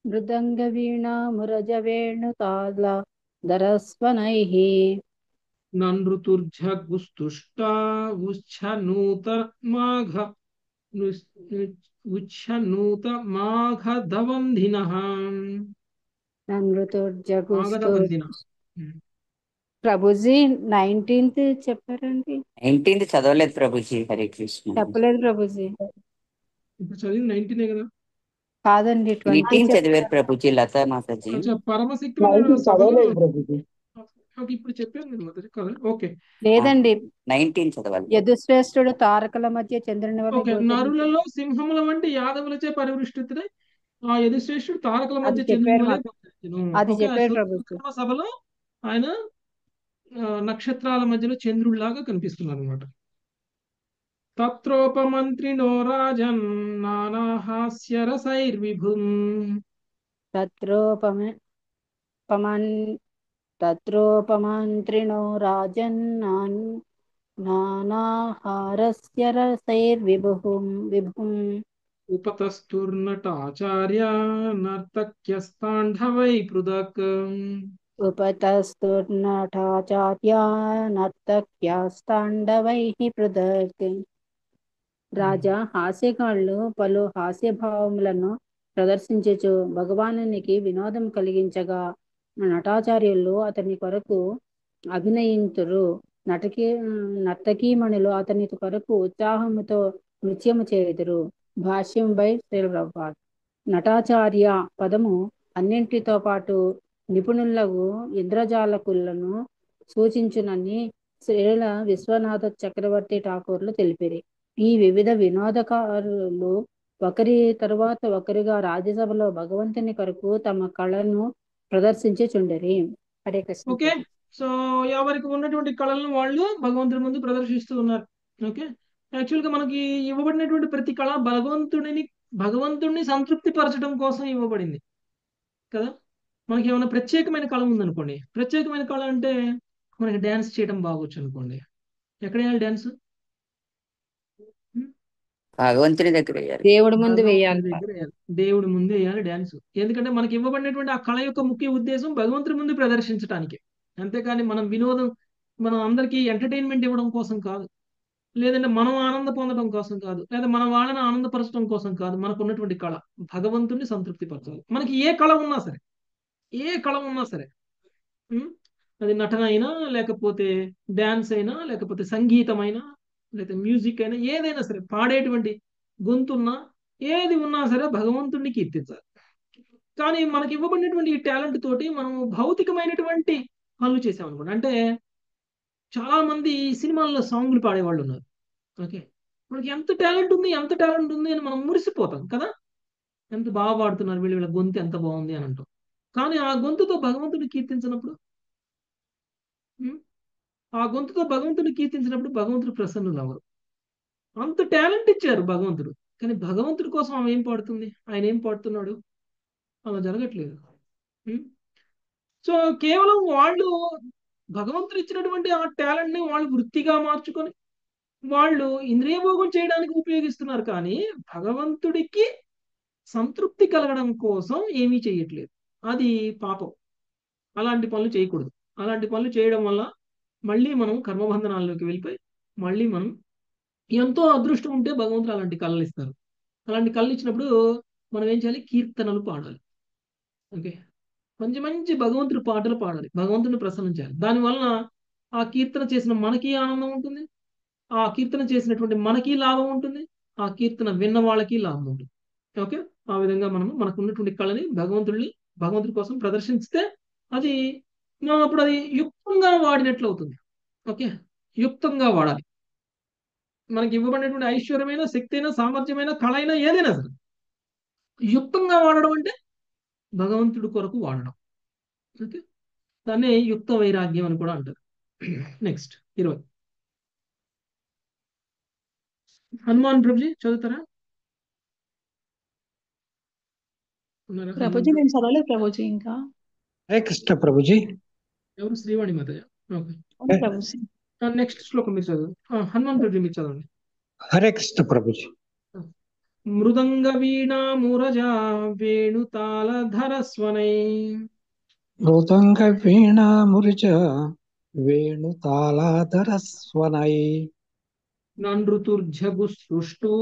మృదంగ వీణా మురజ వేణుతాళద్దరస్వనైః ననృతుర్జగుస్తుష్ట ఉచ్ఛనూత మాఘధవంధినః. ప్రభుజీ 19th చెప్పారండి. 19th చదవలేదు ప్రభుజీ. హరే కృష్ణ. చెప్పలేదు ప్రభుజీ. ఇప్పుడు చదివి 19 కదా? కాదండి, 18 చదివారు ప్రభుజీ లతా మాతాజీ. పరమశక్తి ఇప్పుడు చెప్పాను కదా. ఓకే, లేదండి, 19 చదవాలి. యదుశ్రేష్ఠుడు తారకల మధ్య చంద్రుని వలె నరులలో సింహముల వంటి యాదవులచే పరివృష్టితుడై ఆ యదుశ్రేష్ఠుడు తారకల మధ్య చంద్రుని వలె సభలో ఆయన నక్షత్రాల మధ్యలో చంద్రుడిలాగా కనిపిస్తున్నారు అనమాట. తత్రోపమంత్రినో రాజన్ నానాహాస్యరసైర్విభుం తత్రోపమంత్రిణో రాజన్నాన్ నానాహారస్య విభుం ఉపతస్తుర్నటాచార్య నర్తక్యస్తాండవై పృథక్. ఉపతస్తుర్నటాచార్య నర్తక్యాస్తాండవైః పృథక్. రాజా హాస్యగాళ్ళు పలు హాస్యభావములను ప్రదర్శించుచు భగవానునికి వినోదం కలిగించగా నటాచార్యులు అతని కొరకు అభినయింతురు. నర్తకీమణులు అతని కొరకు ఉత్సాహముతో నృత్యము చేయుదురు. భాష్యం బై శ్రీల ప్రభుపాద్. నటాచార్య పదము అన్నింటితో పాటు నిపుణులకు ఇంద్రజాలకులను సూచించునని శ్రీల విశ్వనాథ చక్రవర్తి ఠాకూర్లు తెలిపిరి. ఈ వివిధ వినోదకారులు ఒకరి తరువాత ఒకరిగా రాజ్యసభలో భగవంతుని కొరకు తమ కళను ప్రదర్శించుచుండిరి. హరే కృష్ణ. ఓకే, సో ఎవరికి ఉన్నటువంటి కళలను వాళ్ళు భగవంతుడి ముందు ప్రదర్శిస్తూ ఉన్నారు. ఓకే, యాక్చువల్గా మనకి ఇవ్వబడినటువంటి ప్రతి కళ భగవంతుడిని సంతృప్తి పరచడం కోసం ఇవ్వబడింది కదా. మనకి ఏమైనా ప్రత్యేకమైన కళ ఉందనుకోండి, ప్రత్యేకమైన కళ అంటే మనకి డ్యాన్స్ చేయడం బాగొచ్చు అనుకోండి, ఎక్కడ వేయాలి డ్యాన్స్? భగవంతుని దగ్గర వేయాలి. దేవుడి ముందు వేయాలి. దేవుడి ముందు వేయాలి డ్యాన్స్. ఎందుకంటే మనకి ఇవ్వబడినటువంటి ఆ కళ యొక్క ముఖ్య ఉద్దేశం భగవంతుడి ముందు ప్రదర్శించడానికి, అంతేకాని మనం వినోదం, మనం అందరికీ ఎంటర్టైన్మెంట్ ఇవ్వడం కోసం కాదు, లేదంటే మనం ఆనంద పొందడం కోసం కాదు, లేదా మన వాళ్ళని ఆనందపరచడం కోసం కాదు. మనకు ఉన్నటువంటి కళ భగవంతుడిని సంతృప్తి పరచాలి. మనకి ఏ కళ ఉన్నా సరే, ఏ కళ ఉన్నా సరే, అది నటన అయినా, లేకపోతే డ్యాన్స్ అయినా, లేకపోతే సంగీతం అయినా, లేకపోతే మ్యూజిక్ అయినా, ఏదైనా సరే, పాడేటువంటి గొంతున్నా, ఏది ఉన్నా సరే భగవంతుడిని కీర్తించాలి. కానీ మనకి ఇవ్వబడినటువంటి ఈ టాలెంట్ తోటి మనం భౌతికమైనటువంటి పనులు చేసామనుకోండి, అంటే చాలా మంది సినిమాల్లో సాంగ్లు పాడేవాళ్ళు ఉన్నారు. ఓకే, మనకి ఎంత టాలెంట్ ఉంది అని మనం మురిసిపోతాం కదా, ఎంత బాగా పాడుతున్నారు వీళ్ళ గొంతు ఎంత బాగుంది అని అంటాం. కానీ ఆ గొంతుతో భగవంతుడిని కీర్తించినప్పుడు భగవంతుడు ప్రసన్నులు అవ్వరు. అంత టాలెంట్ ఇచ్చారు భగవంతుడు, కానీ భగవంతుడి కోసం ఆమె ఏం పాడుతుంది, ఆయన ఏం పాడుతున్నాడు, అలా జరగట్లేదు. సో కేవలం వాళ్ళు భగవంతుడు ఇచ్చినటువంటి ఆ టాలెంట్ ని వాళ్ళు వృత్తిగా మార్చుకొని వాళ్ళు ఇంద్రియభోగం చేయడానికి ఉపయోగిస్తున్నారు, కానీ భగవంతుడికి సంతృప్తి కలగడం కోసం ఏమీ చేయట్లేదు. అది పాపం. అలాంటి పనులు చేయకూడదు. అలాంటి పనులు చేయడం వల్ల మళ్ళీ మనం కర్మబంధనాల్లోకి వెళ్ళిపోయి మళ్ళీ మనం ఎంతో అదృష్టం ఉంటే భగవంతుడు అలాంటి కళలు ఇస్తారు. అలాంటి కళలు ఇచ్చినప్పుడు మనం ఏం చేయాలి, కీర్తనలు పాడాలి. ఓకే, మంచి మంచి భగవంతుడి పాటలు పాడాలి, భగవంతుడిని ప్రసన్నం చేయాలి. దానివలన ఆ కీర్తన చేసిన మనకి ఆనందం ఉంటుంది, ఆ కీర్తన చేసినటువంటి మనకి లాభం ఉంటుంది, ఆ కీర్తన విన్న వాళ్ళకి లాభం ఉంటుంది. ఓకే, ఆ విధంగా మనకు ఉన్నటువంటి కళని భగవంతుడి కోసం ప్రదర్శిస్తే అది అప్పుడు అది యుక్తంగా వాడినట్లు అవుతుంది. ఓకే, యుక్తంగా వాడాలి. మనకి ఇవ్వబడినటువంటి ఐశ్వర్యమైన, శక్తి అయినా, సామర్థ్యమైన, కళ అయినా, ఏదైనా సరే యుక్తంగా వాడడం అంటే భగవంతుడి కొరకు వాడడం. ఓకే, దాన్ని యుక్త వైరాగ్యం అని కూడా అంటారు. నెక్స్ట్ 20 హనుమాన్ ప్రభుజీ చదువుతారా? ప్రభుజీ నేను చదవలేదు ప్రభుజీ ఇంకా. హరే కృష్ణ ప్రభుజీ. ఎవరు? శ్రీవాణి మాతయ్య. అవును ప్రభుజీ. నెక్స్ట్ శ్లోకం మీరు చదువు. హనుమాన్ ప్రభుజీ మీరు చదవండి. హరే కృష్ణ ప్రభుజీ. మృదంగ వీణా మురజా వేణుతాళధరస్వనై మృదంగ వీణా మురజ వేణుతాళధరస్వనై నృతుర్జగుసృష్టూ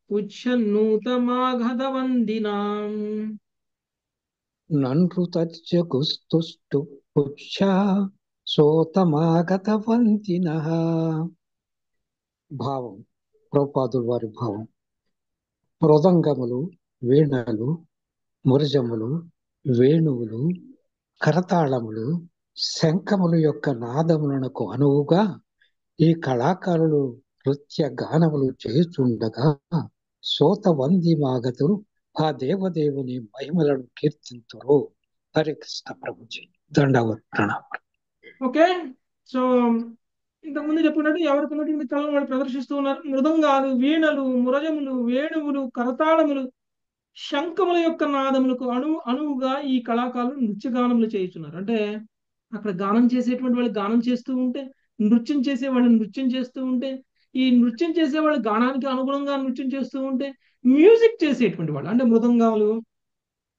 ఉచ్ఛన్నూతమాఘధవందినాం నృతజ్జగుస్తుష్టు పుచ్చ సోతమాగతవంతినః. భావం, ప్రభుపాదుల వారి భావం. మృదంగములు, వీణలు, మురజములు, వేణువులు, కరతాళములు, శంఖములు యొక్క నాదములకు అనువుగా ఈ కళాకారులు నృత్య గానములు చేస్తుండగా సోతవందిమాగతులు ఆ దేవదేవుని మహిమలను కీర్తింతురు. హరే కృష్ణ ప్రభుజీ. దండవత్ ప్రణామం. ఓకే, సో ఇంతకుముందు చెప్పుకున్నట్టు ఎవరికి ఉన్నటువంటి కళను వాళ్ళు ప్రదర్శిస్తూ ఉన్నారు. మృదంగాలు, వీణలు, మురజములు, వేణువులు, కరతాళములు, శంఖముల యొక్క నాదములకు అనువుగా ఈ కళాకారులు నృత్యగానములు చేస్తున్నారు. అంటే అక్కడ గానం చేసేటువంటి వాళ్ళు గానం చేస్తూ ఉంటే, నృత్యం చేసే వాళ్ళు నృత్యం చేస్తూ ఉంటే, ఈ నృత్యం చేసే వాళ్ళు గానానికి అనుగుణంగా నృత్యం చేస్తూ ఉంటే, మ్యూజిక్ చేసేటువంటి వాళ్ళు అంటే మృదంగాలు,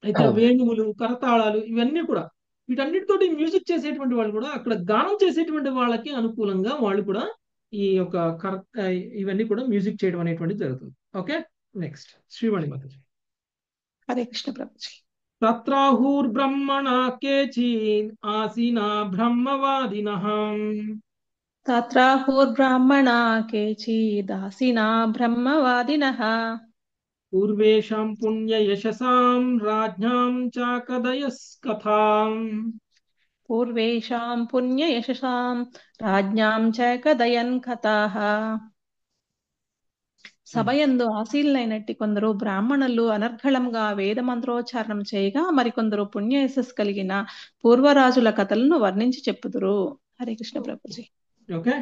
ఇతర వేణువులు, కరతాళాలు, ఇవన్నీ కూడా వీటన్నిటితోటి మ్యూజిక్ చేసేటువంటి వాళ్ళు కూడా అక్కడ గానం చేసేటువంటి వాళ్ళకి అనుకూలంగా వాళ్ళు కూడా ఈ యొక్క ఇవన్నీ కూడా మ్యూజిక్ చేయడం అనేటువంటిది జరుగుతుంది. Okay, next Shrivani Mataji. హరే కృష్ణ ప్రభుజీ. తత్రాహుర్బ్రహ్మణా కేచిన్ ఆసీనా బ్రహ్మవాదినః తత్రాహుర్బ్రాహ్మణా కేచిదాసీనా బ్రహ్మవాదినః పూర్వేషాం పుణ్యయశసాం రాజ్ఞాం చాకదయస్కథాం పూర్వేషాం పుణ్యయశసాం రాజ్ఞాం చ కథయన్ కథాః. సభయందు ఆశీనులైనట్టి కొందరు బ్రాహ్మణులు అనర్ఘళంగా వేద మంత్రోచ్చారణం చేయగా, మరికొందరు పుణ్యయశస్సు కలిగిన పూర్వరాజుల కథలను వర్ణించి చెప్పుదురు. హరే కృష్ణ ప్రభుజీ. ఓకే,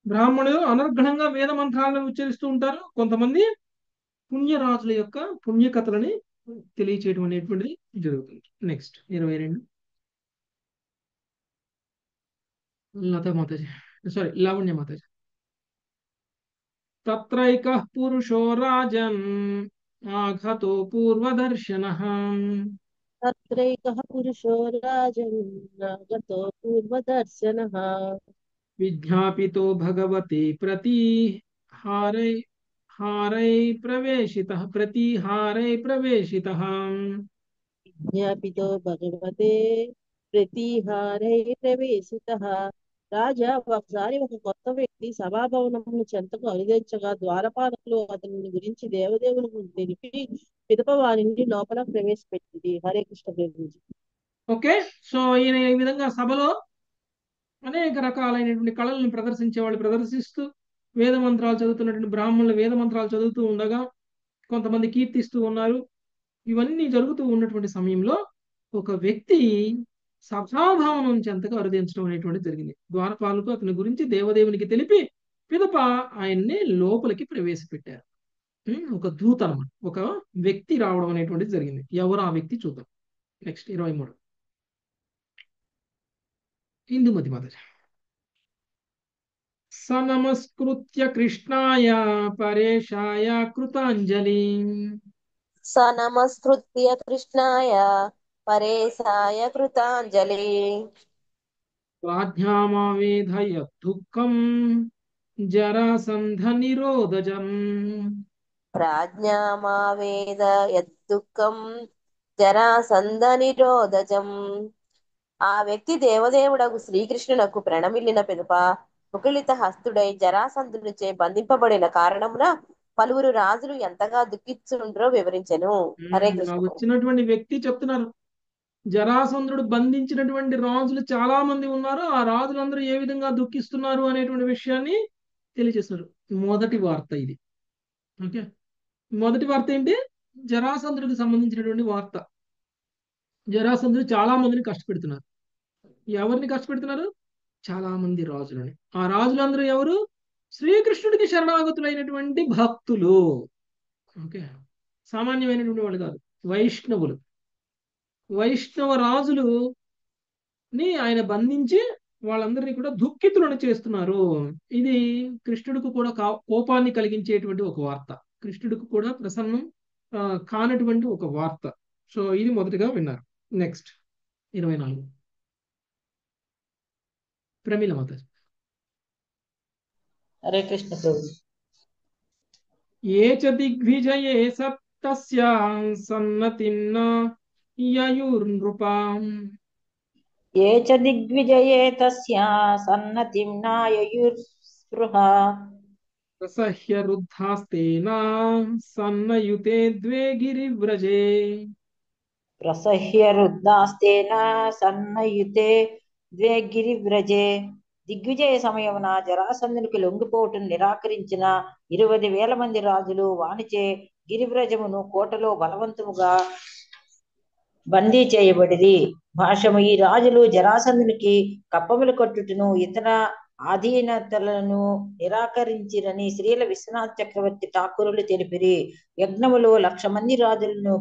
బ్రాహ్మణులు అనర్ఘణంగా వేద మంత్రాలను ఉచ్చరిస్తూ ఉంటారు. కొంతమంది పుణ్యరాజుల యొక్క పుణ్యకథలని తెలియచేయడం అనేటువంటిది జరుగుతుంది. Next 22 Lata Mataji, sorry Lavanya Mataji. తత్రైకః పురుషో రాజన్ ఆఘతో పూర్వదర్శనః తత్రైకః పురుషో రాజన్ ఆగతో పూర్వదర్శనః విజ్ఞాపితో భగవతి ప్రతిహారై ప్రవేశితః జ్ఞాపితో భగవతే ప్రతిహారై ప్రవేశితః. రాజా ఒకసారి ఒక కొత్త వ్యక్తి సభాభవనమును చెంతకు అనుదించగా, ద్వారపాలకులు అతని గురించి దేవదేవునికి తెలిపి పిదప వారిని లోపల ప్రవేశపెట్టింది. హరే కృష్ణ ప్రభుజీ. ఓకే, సో ఈయన ఈ విధంగా సభలో అనేక రకాలైనటువంటి కళలను ప్రదర్శించే వాళ్ళు ప్రదర్శిస్తూ, వేద మంత్రాలు చదువుతున్నటువంటి బ్రాహ్మణులు వేద మంత్రాలు చదువుతూ ఉండగా కొంతమంది కీర్తిస్తూ ఉన్నారు. ఇవన్నీ జరుగుతూ ఉన్నటువంటి సమయంలో ఒక వ్యక్తి సభాభవనం చెంతగా అరుదించడం అనేటువంటిది జరిగింది. ద్వారపాలకు అతని గురించి దేవదేవునికి తెలిపి పిదప ఆయన్ని లోపలికి ప్రవేశపెట్టారు. ఒక దూత అన్నమాట, ఒక వ్యక్తి రావడం అనేటువంటిది జరిగింది. ఎవరు ఆ వ్యక్తి చూద్దాం. నెక్స్ట్ 23 ఇందుమతి మాతాజీ. స నమస్కృత్య కృష్ణాయ పరేశాయ కృతాంజలి స నమస్కృత్య కృష్ణాయ పరేశాయ కృతాంజలి రాజ్ఞామావేధయ దుఃఖం జరాసంధ నిరోధజం ప్రాజ్ఞామావేద యద్దుఃఖం జరాసంధ నిరోధజం. ఆ వ్యక్తి దేవదేవుడకు శ్రీకృష్ణునకు ప్రణమిల్లిన పిదప ముకుళిత హస్తుడై జరాసంధునిచే బంధింపబడిన కారణమున పలువురు రాజులు ఎంతగా దుఃఖించుండ్రో వివరించెను. హరే కృష్ణ. వచ్చినటువంటి వ్యక్తి చెప్తున్నారు, జరాసంధుడు బంధించినటువంటి రాజులు చాలా మంది ఉన్నారు. ఆ రాజులందరూ ఏ విధంగా దుఃఖిస్తున్నారు అనేటువంటి విషయాన్ని తెలియజేస్తున్నారు. మొదటి వార్త ఇది. ఓకే, మొదటి వార్త ఏంటి? జరాసంధుడికి సంబంధించినటువంటి వార్త. జరాసంధుడు చాలా మందిని కష్టపెడుతున్నారు. ఎవరిని కష్టపెడుతున్నారు? చాలా మంది రాజులని. ఆ రాజులందరూ ఎవరు? శ్రీకృష్ణుడికి శరణాగతులైనటువంటి భక్తులు. ఓకే, సామాన్యమైనటువంటి వాళ్ళు కాదు, వైష్ణవులు. వైష్ణవ రాజులుని ఆయన బంధించి వాళ్ళందరినీ కూడా దుఃఖితులను చేస్తున్నారు. ఇది కృష్ణుడికి కూడా కోపాన్ని కలిగించేటువంటి ఒక వార్త, కృష్ణుడికి కూడా ప్రసన్నం కానటువంటి ఒక వార్త. సో ఇది మొదటిగా విన్నారు. నెక్స్ట్ 24 ప్రమీల మాతాజీ. హరే కృష్ణ ప్రభు. ఏ చ దిగ్విజయే సప్తస్య సన్నతిన్న యయుర్నృపాం ఏ చ దిగ్విజయే తస్య సన్నతిం నాయయుర్స్పృహ ప్రసహ్య రుద్ధాస్తేన సన్నయుతే ద్వే గిరివ్రజే ప్రసహ్య రుద్ధాస్తేన సన్నయుతే ద్వే గిరివ్రజే. దిగ్విజయ సమయమున జరాసంధునికి లొంగిపోవటం నిరాకరించిన 20,000 మంది రాజులు వానిచే గిరివ్రజమును కోటలో బలవంతముగా బందీ చేయబడిరి. భాష్యము: ఈ రాజులు జరాసంధునికి కప్పములు కట్టుటను ఇతర ఆధీనతలను నిరాకరించిరని శ్రీల విశ్వనాథ్ చక్రవర్తి ఠాకూరులు తెలిపిరి. యజ్ఞములో 1,00,000 మంది రాజులను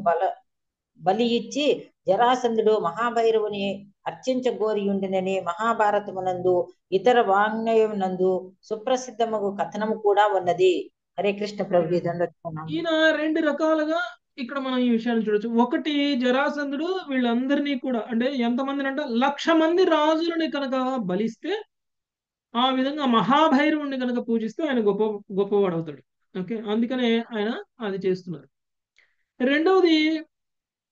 బలి ఇచ్చి జరాసంధుడు మహాభైరవుని అర్చించగోరియుండినని మహాభారతమునందు ఇతర వాంగ్మయమునందు సుప్రసిద్ధమగు కథనము కూడా ఉన్నది. హరే కృష్ణ ప్రభుజీ దండోత్సవం. ఈయన రెండు రకాలుగా ఇక్కడ మనం ఈ విషయాన్ని చూడొచ్చు. ఒకటి, జరాసంధుడు వీళ్ళందరినీ కూడా, అంటే ఎంతమంది అంటే 1,00,000 మంది రాజులని కనుక బలిస్తే, ఆ విధంగా మహాభైరవుడిని కనుక పూజిస్తే ఆయన గొప్పవాడు అవుతాడు. ఓకే, అందుకనే ఆయన అది చేస్తున్నారు. రెండవది,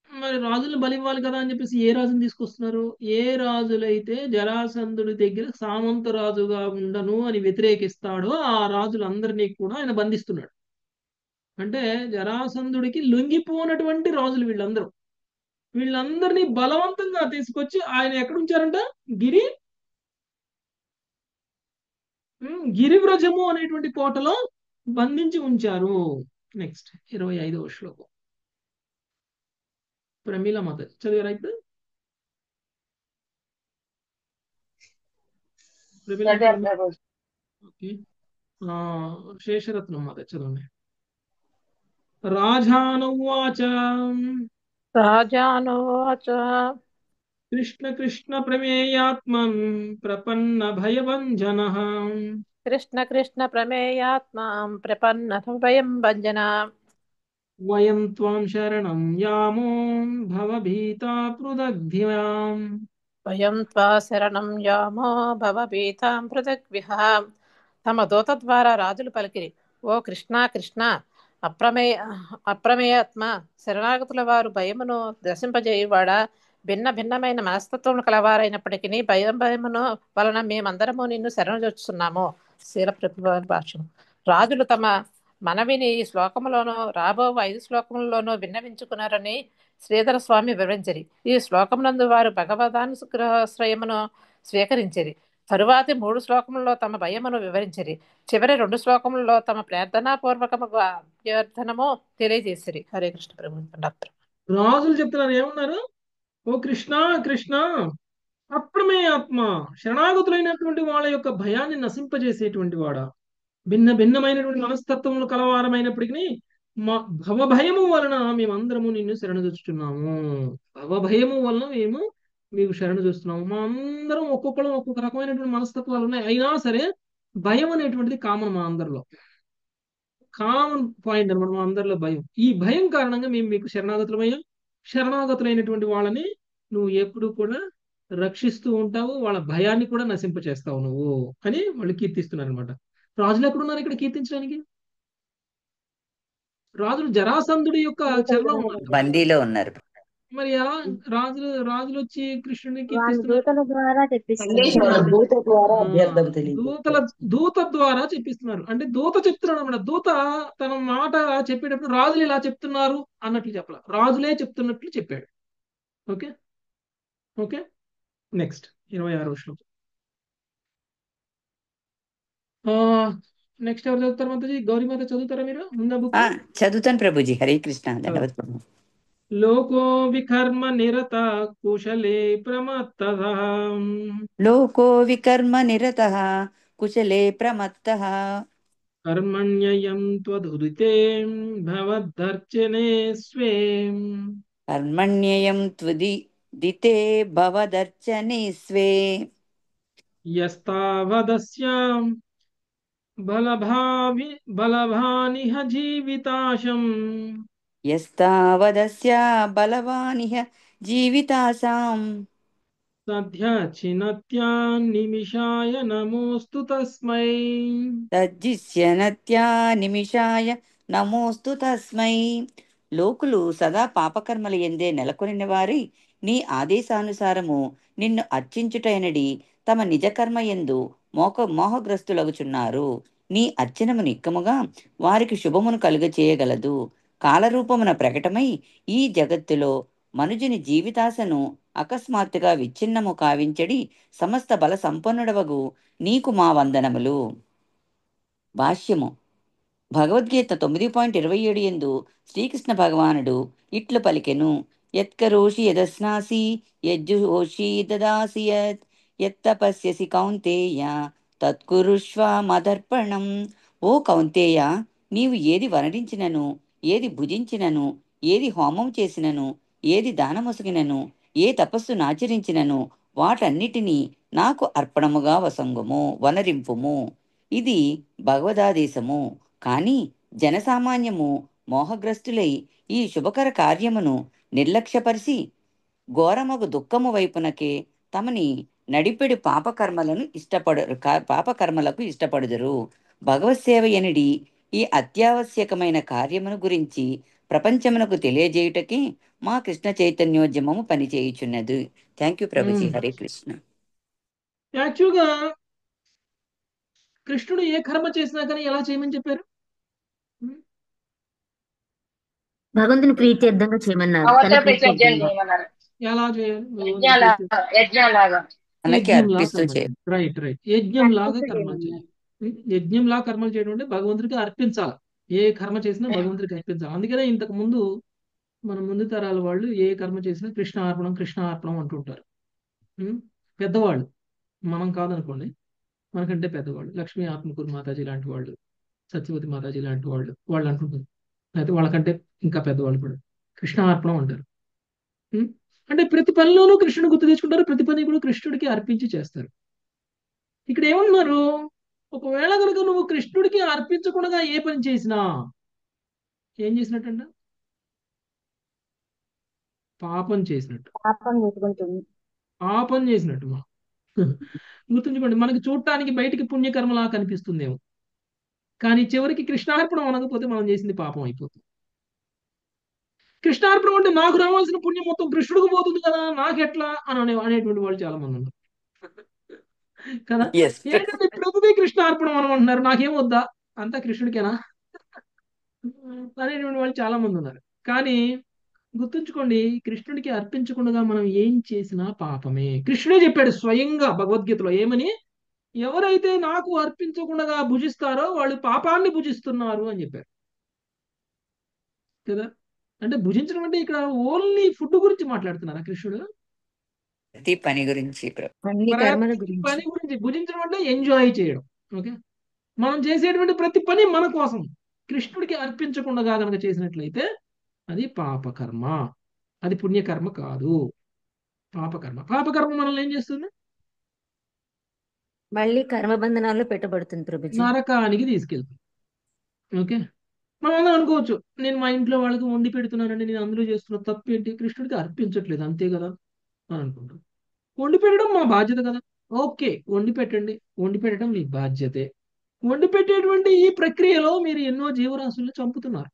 మరి రాజులను బలి ఇవ్వాలి కదా అని చెప్పేసి ఏ రాజుని తీసుకొస్తున్నారు? ఏ రాజులైతే జరాసంధుడి దగ్గర సామంత రాజుగా ఉండను అని వ్యతిరేకిస్తాడో ఆ రాజులందరినీ కూడా ఆయన బంధిస్తున్నాడు. అంటే జరాసంధుడికి లొంగిపోనటువంటి రాజులు వీళ్ళందరూ. వీళ్ళందరినీ బలవంతంగా తీసుకొచ్చి ఆయన ఎక్కడ ఉంచారంట? గిరివ్రజము అనేటువంటి కోటలో బంధించి ఉంచారు. నెక్స్ట్ 25వ శ్లోకం. ప్రమీల మాత చదివారా ఇప్పుడు? ఓకే, శేషరత్నం మాత చదవండి. రాజానువాచ కృష్ణ కృష్ణ ప్రమేయాత్మం ప్రపన్న భయభంజనః కృష్ణ కృష్ణ ప్రమేయాత్మాం ప్రపన్న భయం భంజన వయం త్వాం శరణం యామో భవభీతా పృథగ్భ్యాం వయం త్వా శరణం యామో భవభీతాం పృథగ్విహ. తమ దూత ద్వారా రాజులు పలికిరి, ఓ కృష్ణ కృష్ణ అప్రమేయాత్మ, శరణాగతుల వారు భయమును దర్శింపజేయువాడా, భిన్న భిన్నమైన మనస్తత్వములు కలవారైనప్పటికీ భయమును వలన మేమందరము నిన్ను శరణుజొచ్చుతున్నాము. శీల ప్రభువారి భాష్యం. రాజులు తమ మనవిని ఈ శ్లోకములోనూ రాబో 5 శ్లోకములలోనూ విన్నవించుకున్నారని శ్రీధర స్వామి వివరించరి. ఈ శ్లోకమునందు వారు భగవదానుగ్రహాశ్రయమును స్వీకరించిరి. తరువాతి 3 శ్లోకములలో తమ భయమును వివరించిరి. చివరి 2 శ్లోకములలో తమ ప్రార్థనాపూర్వకముగా అభ్యర్థనము తెలియజేసిరి. హరే కృష్ణ ప్రభు. రాజులు చెప్తున్నారు, ఏమన్నారు? ఓ కృష్ణ కృష్ణ అప్రమేయాత్మ, శరణాగతులైనటువంటి వాళ్ళ యొక్క భయాన్ని నశింపజేసేటువంటి వాడా, భిన్న భిన్నమైనటువంటి మనస్తత్వములు కలవారమైనప్పటికీ భవభయము వలన మేమందరము నిన్ను శరణుజొచ్చుతున్నాము. భవభయము వలన మేము మీకు శరణు చూస్తున్నాము. మా అందరం ఒక్కొక్కరు ఒక్కొక్క రకమైనటువంటి మనస్తత్వాలు ఉన్నాయి. అయినా సరే భయం అనేటువంటిది కామన్, మా అందరిలో కామన్ పాయింట్ అనమాట. మా అందరిలో భయం. ఈ భయం కారణంగా మేము మీకు శరణాగతులమయ్యాం. శరణాగతులైనటువంటి వాళ్ళని నువ్వు ఎప్పుడు కూడా రక్షిస్తూ ఉంటావు, వాళ్ళ భయాన్ని కూడా నశింపచేస్తావు నువ్వు అని వాళ్ళు కీర్తిస్తున్నారు అనమాట. రాజులు ఎక్కడున్నారు ఇక్కడ కీర్తించడానికి? రాజులు జరాసంధుడి యొక్క చెరలో ఉన్నారు, బందీలో ఉన్నారు. మరి ఎలా రాజులు వచ్చి కృష్ణుడిని కీర్తిస్తున్నారు? దూత ద్వారా చెప్పిస్తున్నారు. అంటే దూత చెప్తున్నాడు అన్నమాట. దూత తన మాట చెప్పేటప్పుడు రాజులు ఇలా చెప్తున్నారు అన్నట్లు చెప్పాల, రాజులే చెప్తున్నట్లు చెప్పాడు. ఓకే ఓకే నెక్స్ట్ 26వ శ్లోకం. నెక్స్ట్ ఎవరు చదువుతారు? మాతాజీ గౌరీమాత చదువుతారా మీరు? ముందా బుక్ చదువుతాను ప్రభుజీ. హరే కృష్ణ. లోకో వికర్మ నిరత కుశలే ప్రమత్తః. లోకో వికర్మ నిరతః కుశలే ప్రమత్తః. కర్మణ్యయం త్వదుదితే భవదర్చనే స్వే. కర్మణ్యయం త్వదితే భవదర్చనే స్వే. యస్తావదస్యాం బలభానిహ జీవితాశం. యస్తావదస్య బలవానిహ జీవితాసాం. తద్ధ్యచ్చినత్యాన్నిమిషాయ నమోస్తు తస్మై. తజ్జిష్యనత్యానిమిషాయ నమోస్తు తస్మై. లోకులు సదా పాపకర్మల యందే నెలకొనిన వారి నీ ఆదేశానుసారము నిన్ను అర్చించుటైనడి తమ నిజకర్మ యందు మోహగ్రస్తులగుచున్నారు. నీ అర్చనము నిక్కముగా వారికి శుభమును కలుగచేయగలదు. కాలరూపమున ప్రకటమై ఈ జగత్తులో మనుజుని జీవితాశను అకస్మాత్తుగా విచ్ఛిన్నము కావించడి సమస్త బల సంపన్నుడవగు నీకు మా వందనములు. భాష్యము. భగవద్గీత 9.27 యందు శ్రీకృష్ణ భగవానుడు ఇట్లు పలికెను, యత్కరోషి యదస్నాసి యజ్జుహోషి దదాసి యత్తపస్యసి కౌంతేయ తత్కురుష్వ మదర్పణం. ఓ కౌంతేయ, నీవు ఏది వనరించినను, ఏది భుజించినను, ఏది హోమం చేసినను, ఏది దానమొసగినను ఏ తపస్సు నాచరించినను వాటన్నిటినీ నాకు అర్పణముగా వనరింపుము. ఇది భగవదాదేశము. కాని జనసామాన్యము మోహగ్రస్తులై ఈ శుభకర కార్యమును నిర్లక్ష్యపరిచి ఘోరమగు దుఃఖము వైపునకే తమని నడిపెడు పాపకర్మలకు ఇష్టపడుదురు. భగవత్ సేవ ఎనిడి ఈ అత్యావశ్యకమైన కార్యమును గురించి ప్రపంచమునకు తెలియజేయుటకే మా కృష్ణ చైతన్యోద్యమము పనిచేయుచున్నది. Thank you Prabhuji. హరే కృష్ణ. యాక్చువల్గా కృష్ణుడు ఏ కర్మ చేసినా కానీ ఎలా చేయమని చెప్పారు? భగవంతుని ప్రీత్యర్థంగా చేయమన్నారు. భగవంతుని తన ప్రీత్యర్థం ప్రీత్యర్థంగా. చేయమన్నారు. ఎలా చేయాలి? యజ్ఞంలాగా మనకి యజ్ఞంలా అర్పిస్తూ కర్మ చేయాలి. చేయాలి. రైట్. యజ్ఞంలాగా కర్మలు చేయాలి. యజ్ఞంలా కర్మలు చేయడం అంటే భగవంతుడికి అర్పించాలి. ఏ కర్మ చేసినా భగవంతుడికి అర్పించాలి. అందుకనే ఇంతకు ముందు మన ముందు తరాల వాళ్ళు ఏ కర్మ చేసినా కృష్ణార్పణం కృష్ణార్పణం అంటుంటారు. పెద్దవాళ్ళు, మనం కాదనుకోండి, మనకంటే పెద్దవాళ్ళు, లక్ష్మీ ఆత్మకూరు మాతాజీ లాంటి వాళ్ళు, సత్యవతి మాతాజీ లాంటి వాళ్ళు అంటుంటారు. అయితే వాళ్ళకంటే ఇంకా పెద్దవాళ్ళు కూడా కృష్ణార్పణం అంటారు. అంటే ప్రతి పనిలోనూ కృష్ణుడు గుర్తు తెచ్చుకుంటారు, ప్రతి పని కూడా కృష్ణుడికి అర్పించి చేస్తారు. ఇక్కడ ఏమన్నారు? ఒకవేళ కనుక నువ్వు కృష్ణుడికి అర్పించకుండా ఏ పని చేసినా ఏం చేసినట్టంట? పాపం చేసినట్టు. పాపం చేసినట్టు. గుర్తుంచుకోండి, మనకి చూడటానికి బయటికి పుణ్యకర్మలా కనిపిస్తుందేమో, కానీ చివరికి కృష్ణార్పణం అనకపోతే మనం చేసింది పాపం అయిపోతుంది. కృష్ణార్పణం అంటే నాకు రావాల్సిన పుణ్యం మొత్తం కృష్ణుడికి పోతుంది కదా, నాకెట్లా అని అనేటువంటి వాళ్ళు చాలా మంది ఉన్నారు కదా. ఏంటంటే ప్రతిదీ కృష్ణార్పణం అని అంటున్నారు, నాకేం వద్దా, అంతా కృష్ణుడికేనా అనేటువంటి వాళ్ళు చాలా మంది ఉన్నారు. కానీ గుర్తుంచుకోండి, కృష్ణుడికి అర్పించకుండా మనం ఏం చేసినా పాపమే. కృష్ణుడే చెప్పాడు స్వయంగా భగవద్గీతలో ఏమని? ఎవరైతే నాకు అర్పించకుండా భుజిస్తారో వాళ్ళు పాపాన్ని భుజిస్తున్నారు అని చెప్పారు కదా. అంటే భుజించడం అంటే ఇక్కడ ఓన్లీ ఫుడ్ గురించి మాట్లాడుతున్నారా కృష్ణుడు? ప్రతి పని గురించి పని గురించి. భుజించడం అంటే ఎంజాయ్ చేయడం. ఓకే, మనం చేసేటువంటి ప్రతి పని మన కోసం కృష్ణుడికి అర్పించకుండా కనుక చేసినట్లయితే అది పాపకర్మ, అది పుణ్యకర్మ కాదు, పాపకర్మ. పాపకర్మ మనల్ని ఏం చేస్తుంది? మళ్ళీ కర్మబంధనాల్లో పెట్టబడుతుంది ప్రభుజీ. నరకానికి తీసుకెళ్తుంది. ఓకే, మనం అందరం అనుకోవచ్చు, నేను మా ఇంట్లో వాళ్ళకి వండి పెడుతున్నానండి, నేను అందులో చేస్తున్న తప్పు ఏంటి? కృష్ణుడికి అర్పించట్లేదు అంతే కదా అని అనుకుంటాం. వండి పెట్టడం మా బాధ్యత కదా. ఓకే, వండి పెట్టండి, వండి పెట్టడం మీ బాధ్యతే. వండి పెట్టేటువంటి ఈ ప్రక్రియలో మీరు ఎన్నో జీవరాశులను చంపుతున్నారు.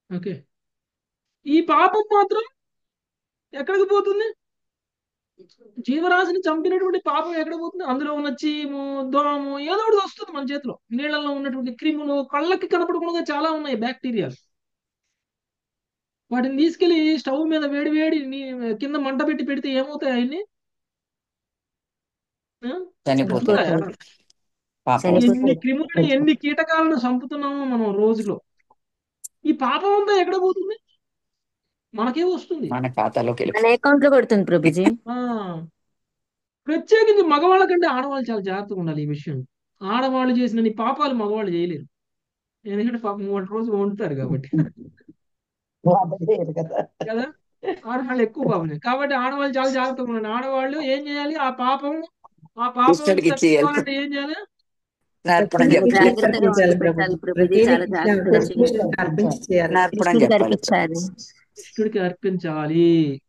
ఓకే, ఈ పాపం మాత్రం ఎక్కడికి పోతుంది? జీవరాశిని చంపినటువంటి పాపం ఎక్కడ పోతుంది? అందులో ఉన్న చీము, దోము, ఏదో ఒకటి వస్తుంది మన చేతిలో. నీళ్ళల్లో ఉన్నటువంటి క్రిములు, కళ్ళకి కనపడకుండా చాలా ఉన్నాయి బ్యాక్టీరియాలు. వాటిని తీసుకెళ్లి స్టవ్ మీద వేడి వేడి కింద మంట పెట్టి పెడితే ఏమవుతాయి? ఆయన్ని ఎన్ని క్రిములని, ఎన్ని కీటకాలను చంపుతున్నామో మనం రోజులో. ఈ పాపం అంతా ఎక్కడ పోతుంది? మనకే వస్తుంది, మన ఖాతాలోకి అకౌంట్ లో పడుతుంది ప్రభుజీ. ప్రత్యేకించి మగవాళ్ళ కంటే ఆడవాళ్ళు చాలా జాగ్రత్తగా ఉండాలి ఈ విషయం. ఆడవాళ్ళు చేసిన పాపాలు మగవాళ్ళు చేయలేరు, ఎందుకంటే పాపం వాళ్ళు రోజు వండుతారు కాబట్టి కదా. ఆడవాళ్ళు ఎక్కువ పాపం కాబట్టి ఆడవాళ్ళు చాలా జాగ్రత్తగా ఉండాలి. ఆడవాళ్ళు ఏం చేయాలి? ఆ పాపం తప్పించుకోవాలంటే ఏం చేయాలి? కృష్ణుడికి అర్పించాలి,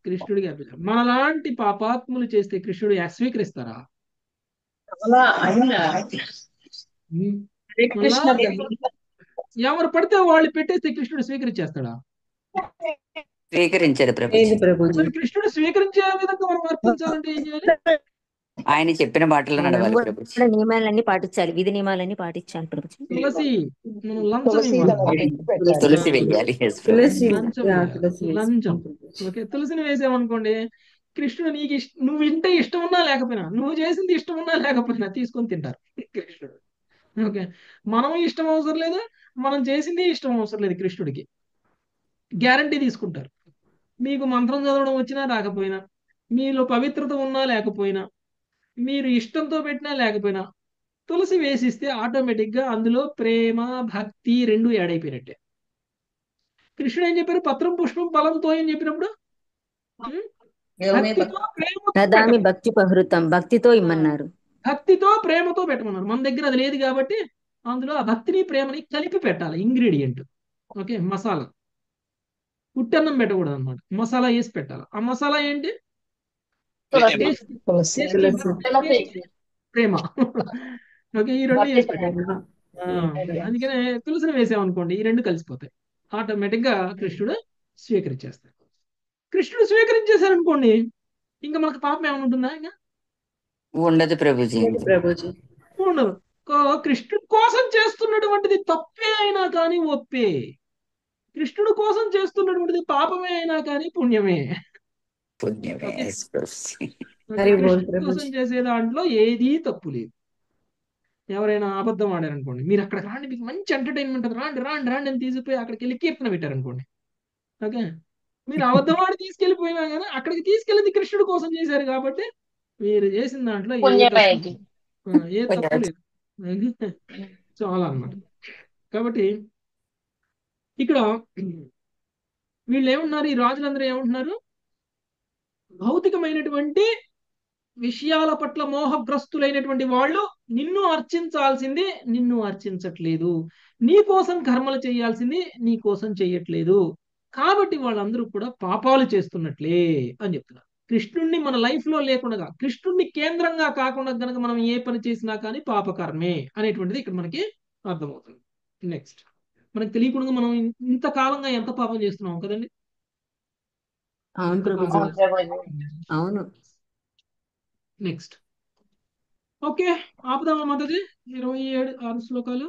కృష్ణుడికి అర్పించాలి. మనలాంటి పాపాత్ములు చేస్తే కృష్ణుడు స్వీకరిస్తారా? ఎవరు పడితే వాళ్ళు పెట్టేస్తే కృష్ణుడు స్వీకరించేస్తాడా? స్వీకరించారు ప్రభుజీ. కృష్ణుడు స్వీకరించే విధంగా మనం అర్పించాలంటే ఏం చేయాలి? ఆయన చెప్పిన మాటలు నడవాలి ప్రభుజీ. నియమాలన్నీ పాటించాలి, విధి నియమాలన్నీ పాటించాలి ప్రభుజీ. తులసి వెయ్యాలి. లంచం. ఓకే, తులసిని వేసామనుకోండి, కృష్ణుడు నీకు నువ్వు ఇంటే ఇష్టం ఉన్నా లేకపోయినా, నువ్వు చేసింది ఇష్టం ఉన్నా లేకపోయినా తీసుకొని తింటారు కృష్ణుడు. ఓకే, మనం ఇష్టం అవసరం లేదు, మనం చేసింది ఇష్టం అవసరం లేదు, కృష్ణుడికి గ్యారంటీ తీసుకుంటారు. మీకు మంత్రం చదవడం వచ్చినా రాకపోయినా, మీలో పవిత్రత ఉన్నా లేకపోయినా, మీరు ఇష్టంతో పెట్టినా లేకపోయినా, తులసి వేసిస్తే ఆటోమేటిక్గా అందులో ప్రేమ భక్తి రెండు యాడ్ అయిపోయినట్టే. కృష్ణుడు ఏం చెప్పారు? పత్రం పుష్పం ఫలంతో అని చెప్పినప్పుడు భక్తితో ప్రేమతో దదామి పెట్టమన్నారు. భక్తి పహృతం, భక్తితో ఇమ్మన్నారు. భక్తితో ప్రేమతో పెట్టమన్నారు. మన దగ్గర అది లేదు కాబట్టి అందులో ఆ భక్తిని ప్రేమని కలిపి పెట్టాలి. Ingredient okay. మసాలా ఉట్టన్నం పెట్టకూడదు అనమాట. మసాలా వేసి పెట్టాలి. ఆ మసాలా ఏంటి? ప్రేమ. ఓకే, ఈ రెండు వేసి పెట్టాలి. అందుకనే తులసిని వేసామనుకోండి, ఈ రెండు కలిసిపోతాయి. ఆటోమేటిక్ గా కృష్ణుడు స్వీకరించేస్తాడు. కృష్ణుడు స్వీకరించేశారనుకోండి, ఇంకా మనకు పాపం ఏమైనా ఉంటుందా? ఇంకా ఉండదు ప్రభుజీ. ఉండదు. కృష్ణుడి కోసం చేస్తున్నటువంటిది తప్పే అయినా కానీ ఒప్పే. కృష్ణుడు కోసం చేస్తున్నటువంటిది పాపమే అయినా కానీ పుణ్యమే. కృష్ణుడి కోసం చేసే దాంట్లో ఏదీ తప్పు లేదు. ఎవరైనా అబద్ధం ఆడారనుకోండి, మీరు అక్కడికి రాండి, మీకు మంచి ఎంటర్టైన్మెంట్ అది, రాండి రాండి రాండి అని తీసుకుపోయి అక్కడికి వెళ్ళి కీర్తన పెట్టారనుకోండి. ఓకే, మీరు అబద్ధం ఆడి తీసుకెళ్ళిపోయినా కానీ అక్కడికి తీసుకెళ్ళింది కృష్ణుడి కోసం చేశారు కాబట్టి మీరు చేసిన దాంట్లో ఏ తప్పు లేదు. చాలా అన్నమాట. కాబట్టి ఇక్కడ వీళ్ళు ఏమన్నారు, ఈ రాజులందరూ ఏమంటున్నారు? భౌతికమైనటువంటి విషయాల పట్ల మోహగ్రస్తులైనటువంటి వాళ్ళు నిన్ను అర్చించాల్సింది నిన్ను అర్చించట్లేదు, నీ కోసం కర్మలు చేయాల్సింది నీ కోసం చెయ్యట్లేదు, కాబట్టి వాళ్ళందరూ కూడా పాపాలు చేస్తున్నట్లే అని చెప్తున్నారు. కృష్ణుణ్ణి మన లైఫ్ లో లేకుండా, కృష్ణుణ్ణి కేంద్రంగా కాకుండా గనక మనం ఏ పని చేసినా కానీ పాపకర్మే అనేటువంటిది ఇక్కడ మనకి అర్థమవుతుంది. నెక్స్ట్, మనకు తెలియకుండా మనం ఇంతకాలంగా ఎంత పాపం చేస్తున్నాం కదండి. అవును. Next, okay, ఆపుదామా Mataji? 27 శ్లోకాలు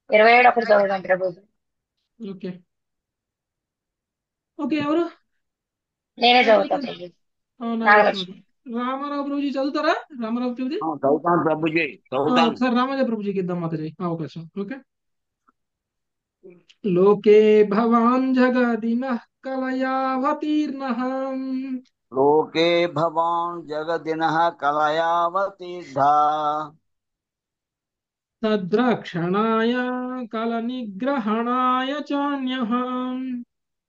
27 ఒకటి చదువుదాం ప్రభుజీ. ఓకే ఓకే, ఎవరు? నేనే చదువుతా ప్రభుజీ. నాగలక్ష్మి. రామారావు ప్రభుజీ చదువుతారా? రామారావు ప్రభుజీ చదువుతాను ప్రభుజీ, చదువుతాను. ఒకసారి రామజయ ప్రభుజీకి ఇద్దాం మాతాజీ అవకాశం. ఓకే. లోకే భవాన్ జగదినః కలయావతీర్ణః లోకే భవాన్ జగదినః కలయావతీర్ణః తద్రక్షణాయ కల నిగ్రహణాయ చాన్యః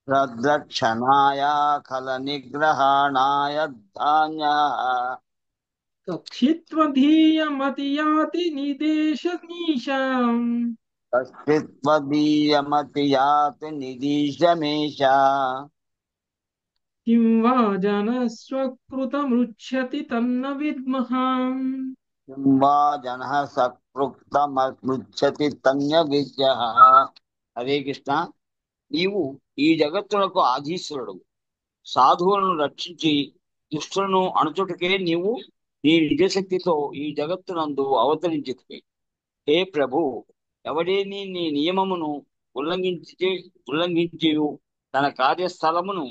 తద్రక్షణాయ కల నిగ్రహణాయ ధాన్యః తచ్చిత్వధీయమతియాతి నిదేశనీశాం తస్తిత్వదీయమతి యాతి నిదీశమేష కిం వా జనస్వకృతమృచ్ఛతి తన్న విద్మహాం కిం వా జనః సకృతమృచ్ఛతి తన్య విద్యః. హరే కృష్ణ. నీవు ఈ జగత్తులకు ఆధీశ్వరుడు. సాధువులను రక్షించి దుష్టులను అణచుటకే నీవు నీ నిజశక్తితో ఈ జగత్తునందు అవతరించితివి. హే ప్రభు, ఎవడేని నీ నియమమును ఉల్లంఘించి తన కార్యస్థలమును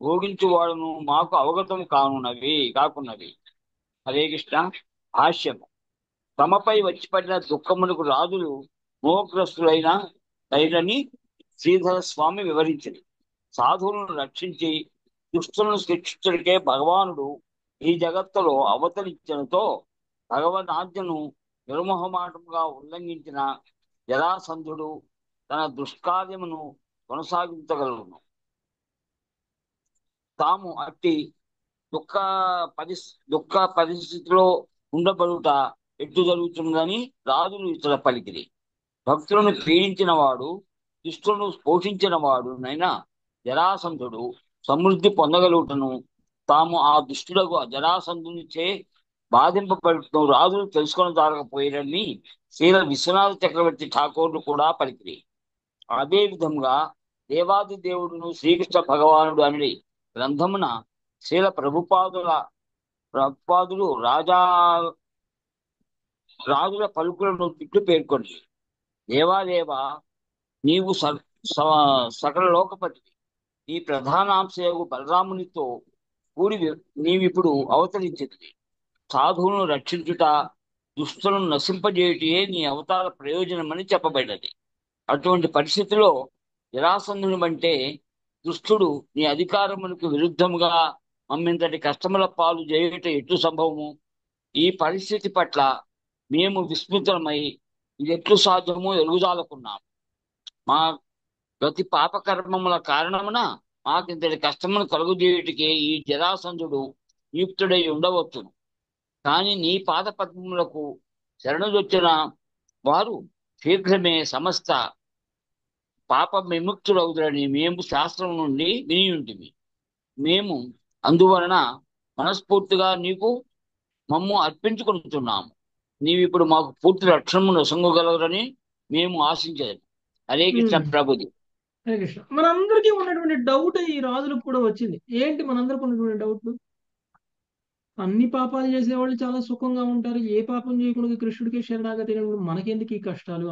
భోగించువాడును మాకు అవగతము కాకున్నవి. హరే కృష్ణ. భాష్యము. తమపై వచ్చి పడిన దుఃఖమునకు రాజులు మోహగ్రస్తులైన ధైర్యాన్ని శ్రీధర స్వామి వివరించింది. సాధువులను రక్షించి దుష్టులను శిక్షించడికే భగవానుడు ఈ జగత్తులో అవతరించడంతో భగవద్ఆజ్ఞను నిర్మోహమాటముగా ఉల్లంఘించిన జరాసంధుడు తన దుష్కార్యమును కొనసాగించగలను. తాము అట్టి దుఃఖ పరిస్థితిలో ఉండబడుట ఎట్టు జరుగుతుందని రాజులు ఇతర పలికిరి. భక్తులను పీడించిన వాడు, దుష్టులను పోషించిన వాడు నైనా జరాసంధుడు సమృద్ధి పొందగలుగుటను తాము ఆ దుష్టులకు జరాసంధునిచే బాధింపబడుతూ రాజులు తెలుసుకొని జారకపోయారని శ్రీల విశ్వనాథ చక్రవర్తి ఠాకూర్లు కూడా పలికిరి. అదే విధంగా దేవాది దేవుడును శ్రీకృష్ణ భగవానుడు అని గ్రంథమున శ్రీల ప్రభుపాదులు రాజుల పలుకులను తిట్టు పేర్కొంది. దేవాదేవ, నీవు సకల లోకపతి, నీ ప్రధానాంశయగు బలరామునితో కూడి నీవిప్పుడు అవతరించింది. సాధువులను రక్షించుట, దుష్టులను నశింపజేయుటే నీ అవతార ప్రయోజనమని చెప్పబడినది. అటువంటి పరిస్థితిలో జరాసంధుని అంటే దుష్టుడు నీ అధికారములకు విరుద్ధముగా మమ్మింతటి కష్టముల పాలు చేయుట ఎట్లు సంభవము? ఈ పరిస్థితి పట్ల మేము విస్మృతమై ఇది ఎట్లు సాధ్యమో ఎరుగుజాలకున్నాము. ప్రతి పాపకర్మముల కారణమున మాకింతటి కష్టమును కలుగుజేయుటికి ఈ జరాసంధుడు యుక్తుడై ఉండవచ్చును. కానీ నీ పాద పద్మములకు శరణుదొచ్చిన వారు శీఘ్రమే సమస్త పాప విముక్తులవుతారని మేము శాస్త్రం నుండి వినియుంటిమి. మేము అందువలన మనస్ఫూర్తిగా నీకు మమ్ము అర్పించుకుంటున్నాము. నీవిప్పుడు మాకు పూర్తి రక్షణను నొసంగగలరని మేము ఆశించాము. హరే కృష్ణ ప్రభుది. హరే కృష్ణ. మనందరికీ ఉన్నటువంటి డౌట్ ఈ రాజులకు కూడా వచ్చింది. ఏంటి మనందరికీ ఉన్నటువంటి డౌట్? అన్ని పాపాలు చేసేవాళ్ళు చాలా సుఖంగా ఉంటారు, ఏ పాపం చేయకుండా కృష్ణుడికి శరణాగతి మనకెందుకు ఈ కష్టాలు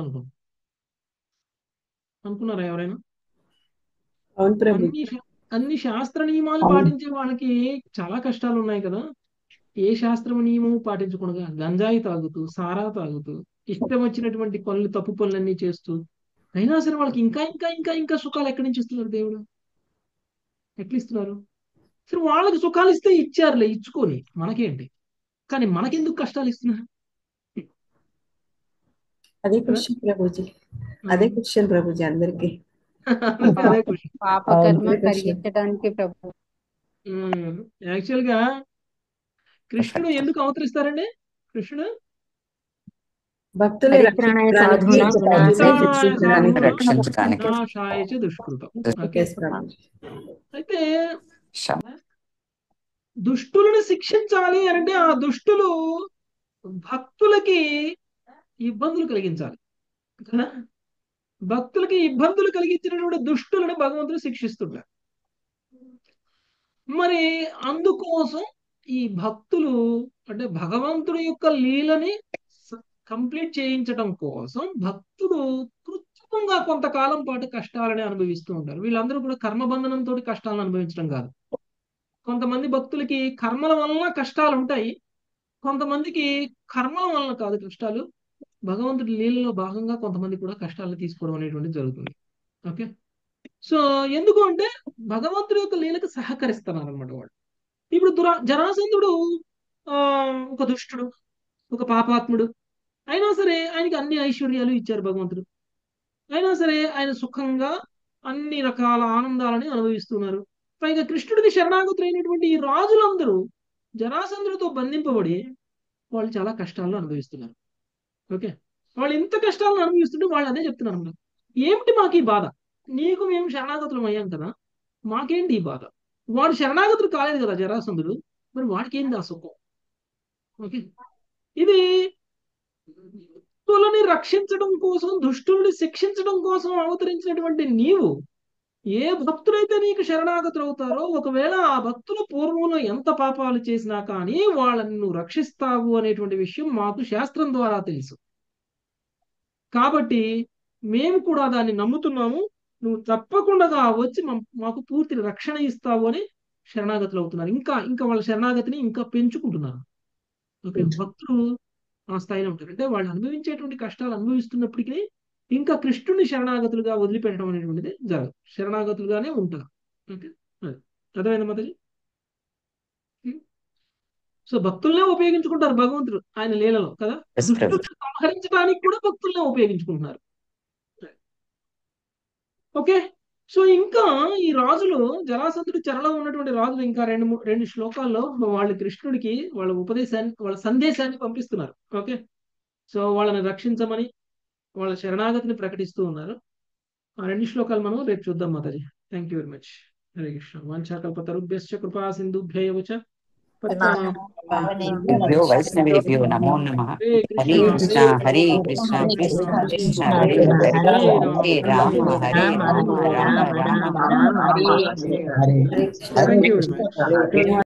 అనుకున్నారా ఎవరైనా? అన్ని శాస్త్ర నియమాలు పాటించే వాళ్ళకి చాలా కష్టాలు ఉన్నాయి కదా. ఏ శాస్త్రం నియమం పాటించకుండా గంజాయి తాగుతూ, సారా తాగుతూ, ఇష్టం వచ్చినటువంటి పనులు, తప్పు పనులన్నీ చేస్తూ, అయినా సరే వాళ్ళకి ఇంకా ఇంకా ఇంకా ఇంకా సుఖాలు ఎక్కడి నుంచి ఇస్తున్నారు దేవుడు? ఎట్లా ఇస్తున్నారు? సరే వాళ్ళకి సుఖాలు ఇస్తే ఇచ్చారులే, ఇచ్చుకొని మనకేంటి, కానీ మనకెందుకు కష్టాలు ఇస్తున్నారు? అదే క్వశ్చన్ ప్రభుజీ, అదే క్వశ్చన్ ప్రభుజీ అందరికి. పాపకర్మ కరిగించడానికి ప్రభు. యాక్చువల్ గా కృష్ణుడు ఎందుకు అవతరిస్తారండి? కృష్ణుడు దుష్కృతం. అయితే దుష్టులను శిక్షించాలి అంటే ఆ దుష్టులు భక్తులకి ఇబ్బందులు కలిగించాలి కదా. భక్తులకి ఇబ్బందులు కలిగించినటువంటి దుష్టులను భగవంతుడు శిక్షిస్తుంటారు. మరి అందుకోసం ఈ భక్తులు అంటే భగవంతుడి యొక్క లీలని కంప్లీట్ చేయించడం కోసం భక్తుడు కృత్రిమంగా కొంతకాలం పాటు కష్టాలని అనుభవిస్తూ ఉంటారు. వీళ్ళందరూ కూడా కర్మబంధనంతో కష్టాలను అనుభవించడం కాదు. కొంతమంది భక్తులకి కర్మల వలన కష్టాలు ఉంటాయి, కొంతమందికి కర్మల వలన కాదు కష్టాలు, భగవంతుడి లీలలో భాగంగా కొంతమంది కూడా కష్టాలను తీసుకోవడం అనేటువంటిది జరుగుతుంది. ఓకే, సో ఎందుకు అంటే భగవంతుడి యొక్క లీలకు సహకరిస్తున్నారు అనమాట వాడు. ఇప్పుడు జరాసంధుడు ఒక దుష్టుడు, ఒక పాపాత్ముడు, అయినా సరే ఆయనకి అన్ని ఐశ్వర్యాలు ఇచ్చారు భగవంతుడు. అయినా సరే ఆయన సుఖంగా అన్ని రకాల ఆనందాలని అనుభవిస్తున్నారు. పైగా కృష్ణుడికి శరణాగతులైనటువంటి ఈ రాజులందరూ జరాసంధుడితో బంధింపబడి వాళ్ళు చాలా కష్టాలను అనుభవిస్తున్నారు. ఓకే, వాళ్ళు ఇంత కష్టాలను అనుభవిస్తుంటే వాళ్ళు అదే చెప్తున్నారు అన్నమాట. ఏమిటి మాకు ఈ బాధ? నీకు మేము శరణాగతులం అయ్యాం కదా, మాకేంటి ఈ బాధ? వాడు శరణాగతులు కాలేదు కదా జరాసంధుడు, మరి వాడికి ఏంది ఆ సుఖం? ఓకే, ఇది భక్తులని రక్షించడం కోసం, దుష్టుల్ని శిక్షించడం కోసం అవతరించినటువంటి నీవు ఏ భక్తులైతే నీకు శరణాగతులు అవుతారో, ఒకవేళ ఆ భక్తులు పూర్వంలో ఎంత పాపాలు చేసినా కానీ వాళ్ళని నువ్వు రక్షిస్తావు అనేటువంటి విషయం మాకు శాస్త్రం ద్వారా తెలుసు. కాబట్టి మేము కూడా దాన్ని నమ్ముతున్నాము. నువ్వు తప్పకుండా వచ్చి మాకు పూర్తి రక్షణ ఇస్తావు అని శరణాగతులు అవుతున్నారు. ఇంకా ఇంకా వాళ్ళ శరణాగతిని ఇంకా పెంచుకుంటున్నారు. ఓకే, భక్తులు ఆ స్థాయిలో ఉంటారు. అంటే వాళ్ళు అనుభవించేటువంటి కష్టాలు అనుభవిస్తున్నప్పటికీ ఇంకా కృష్ణుని శరణాగతులుగా వదిలిపెట్టడం అనేటువంటిది జరగదు, శరణాగతులుగానే ఉంటారు. ఓకే, అర్థమైందా మాతాజీ? సో భక్తులనే ఉపయోగించుకుంటారు భగవంతుడు ఆయన లీలలో కదా. దుష్టులను సంహరించడానికి కూడా భక్తులనే ఉపయోగించుకుంటున్నారు. ఓకే, సో ఇంకా ఈ రాజులు, జరాసంధుడి చెరలో ఉన్నటువంటి రాజులు ఇంకా రెండు శ్లోకాల్లో వాళ్ళు కృష్ణుడికి వాళ్ళ ఉపదేశాన్ని, వాళ్ళ సందేశాన్ని పంపిస్తున్నారు. ఓకే, సో వాళ్ళని రక్షించమని, వాళ్ళ శరణాగతిని ప్రకటిస్తూ ఉన్నారు. ఆ రెండు శ్లోకాలు మనం రేపు చూద్దాం Mataji. Thank you very much. Hare Krishna. వాంఛాకల్పతరుభ్యశ్చ కృపాసింధుభ్యైవ చ వైష్ణవేభ్యో నమో నమః. Hare Krishna Hare Krishna Krishna Krishna Hare Hare, Hare Rama Hare Rama Rama Rama Hare Hare. Thank you very much.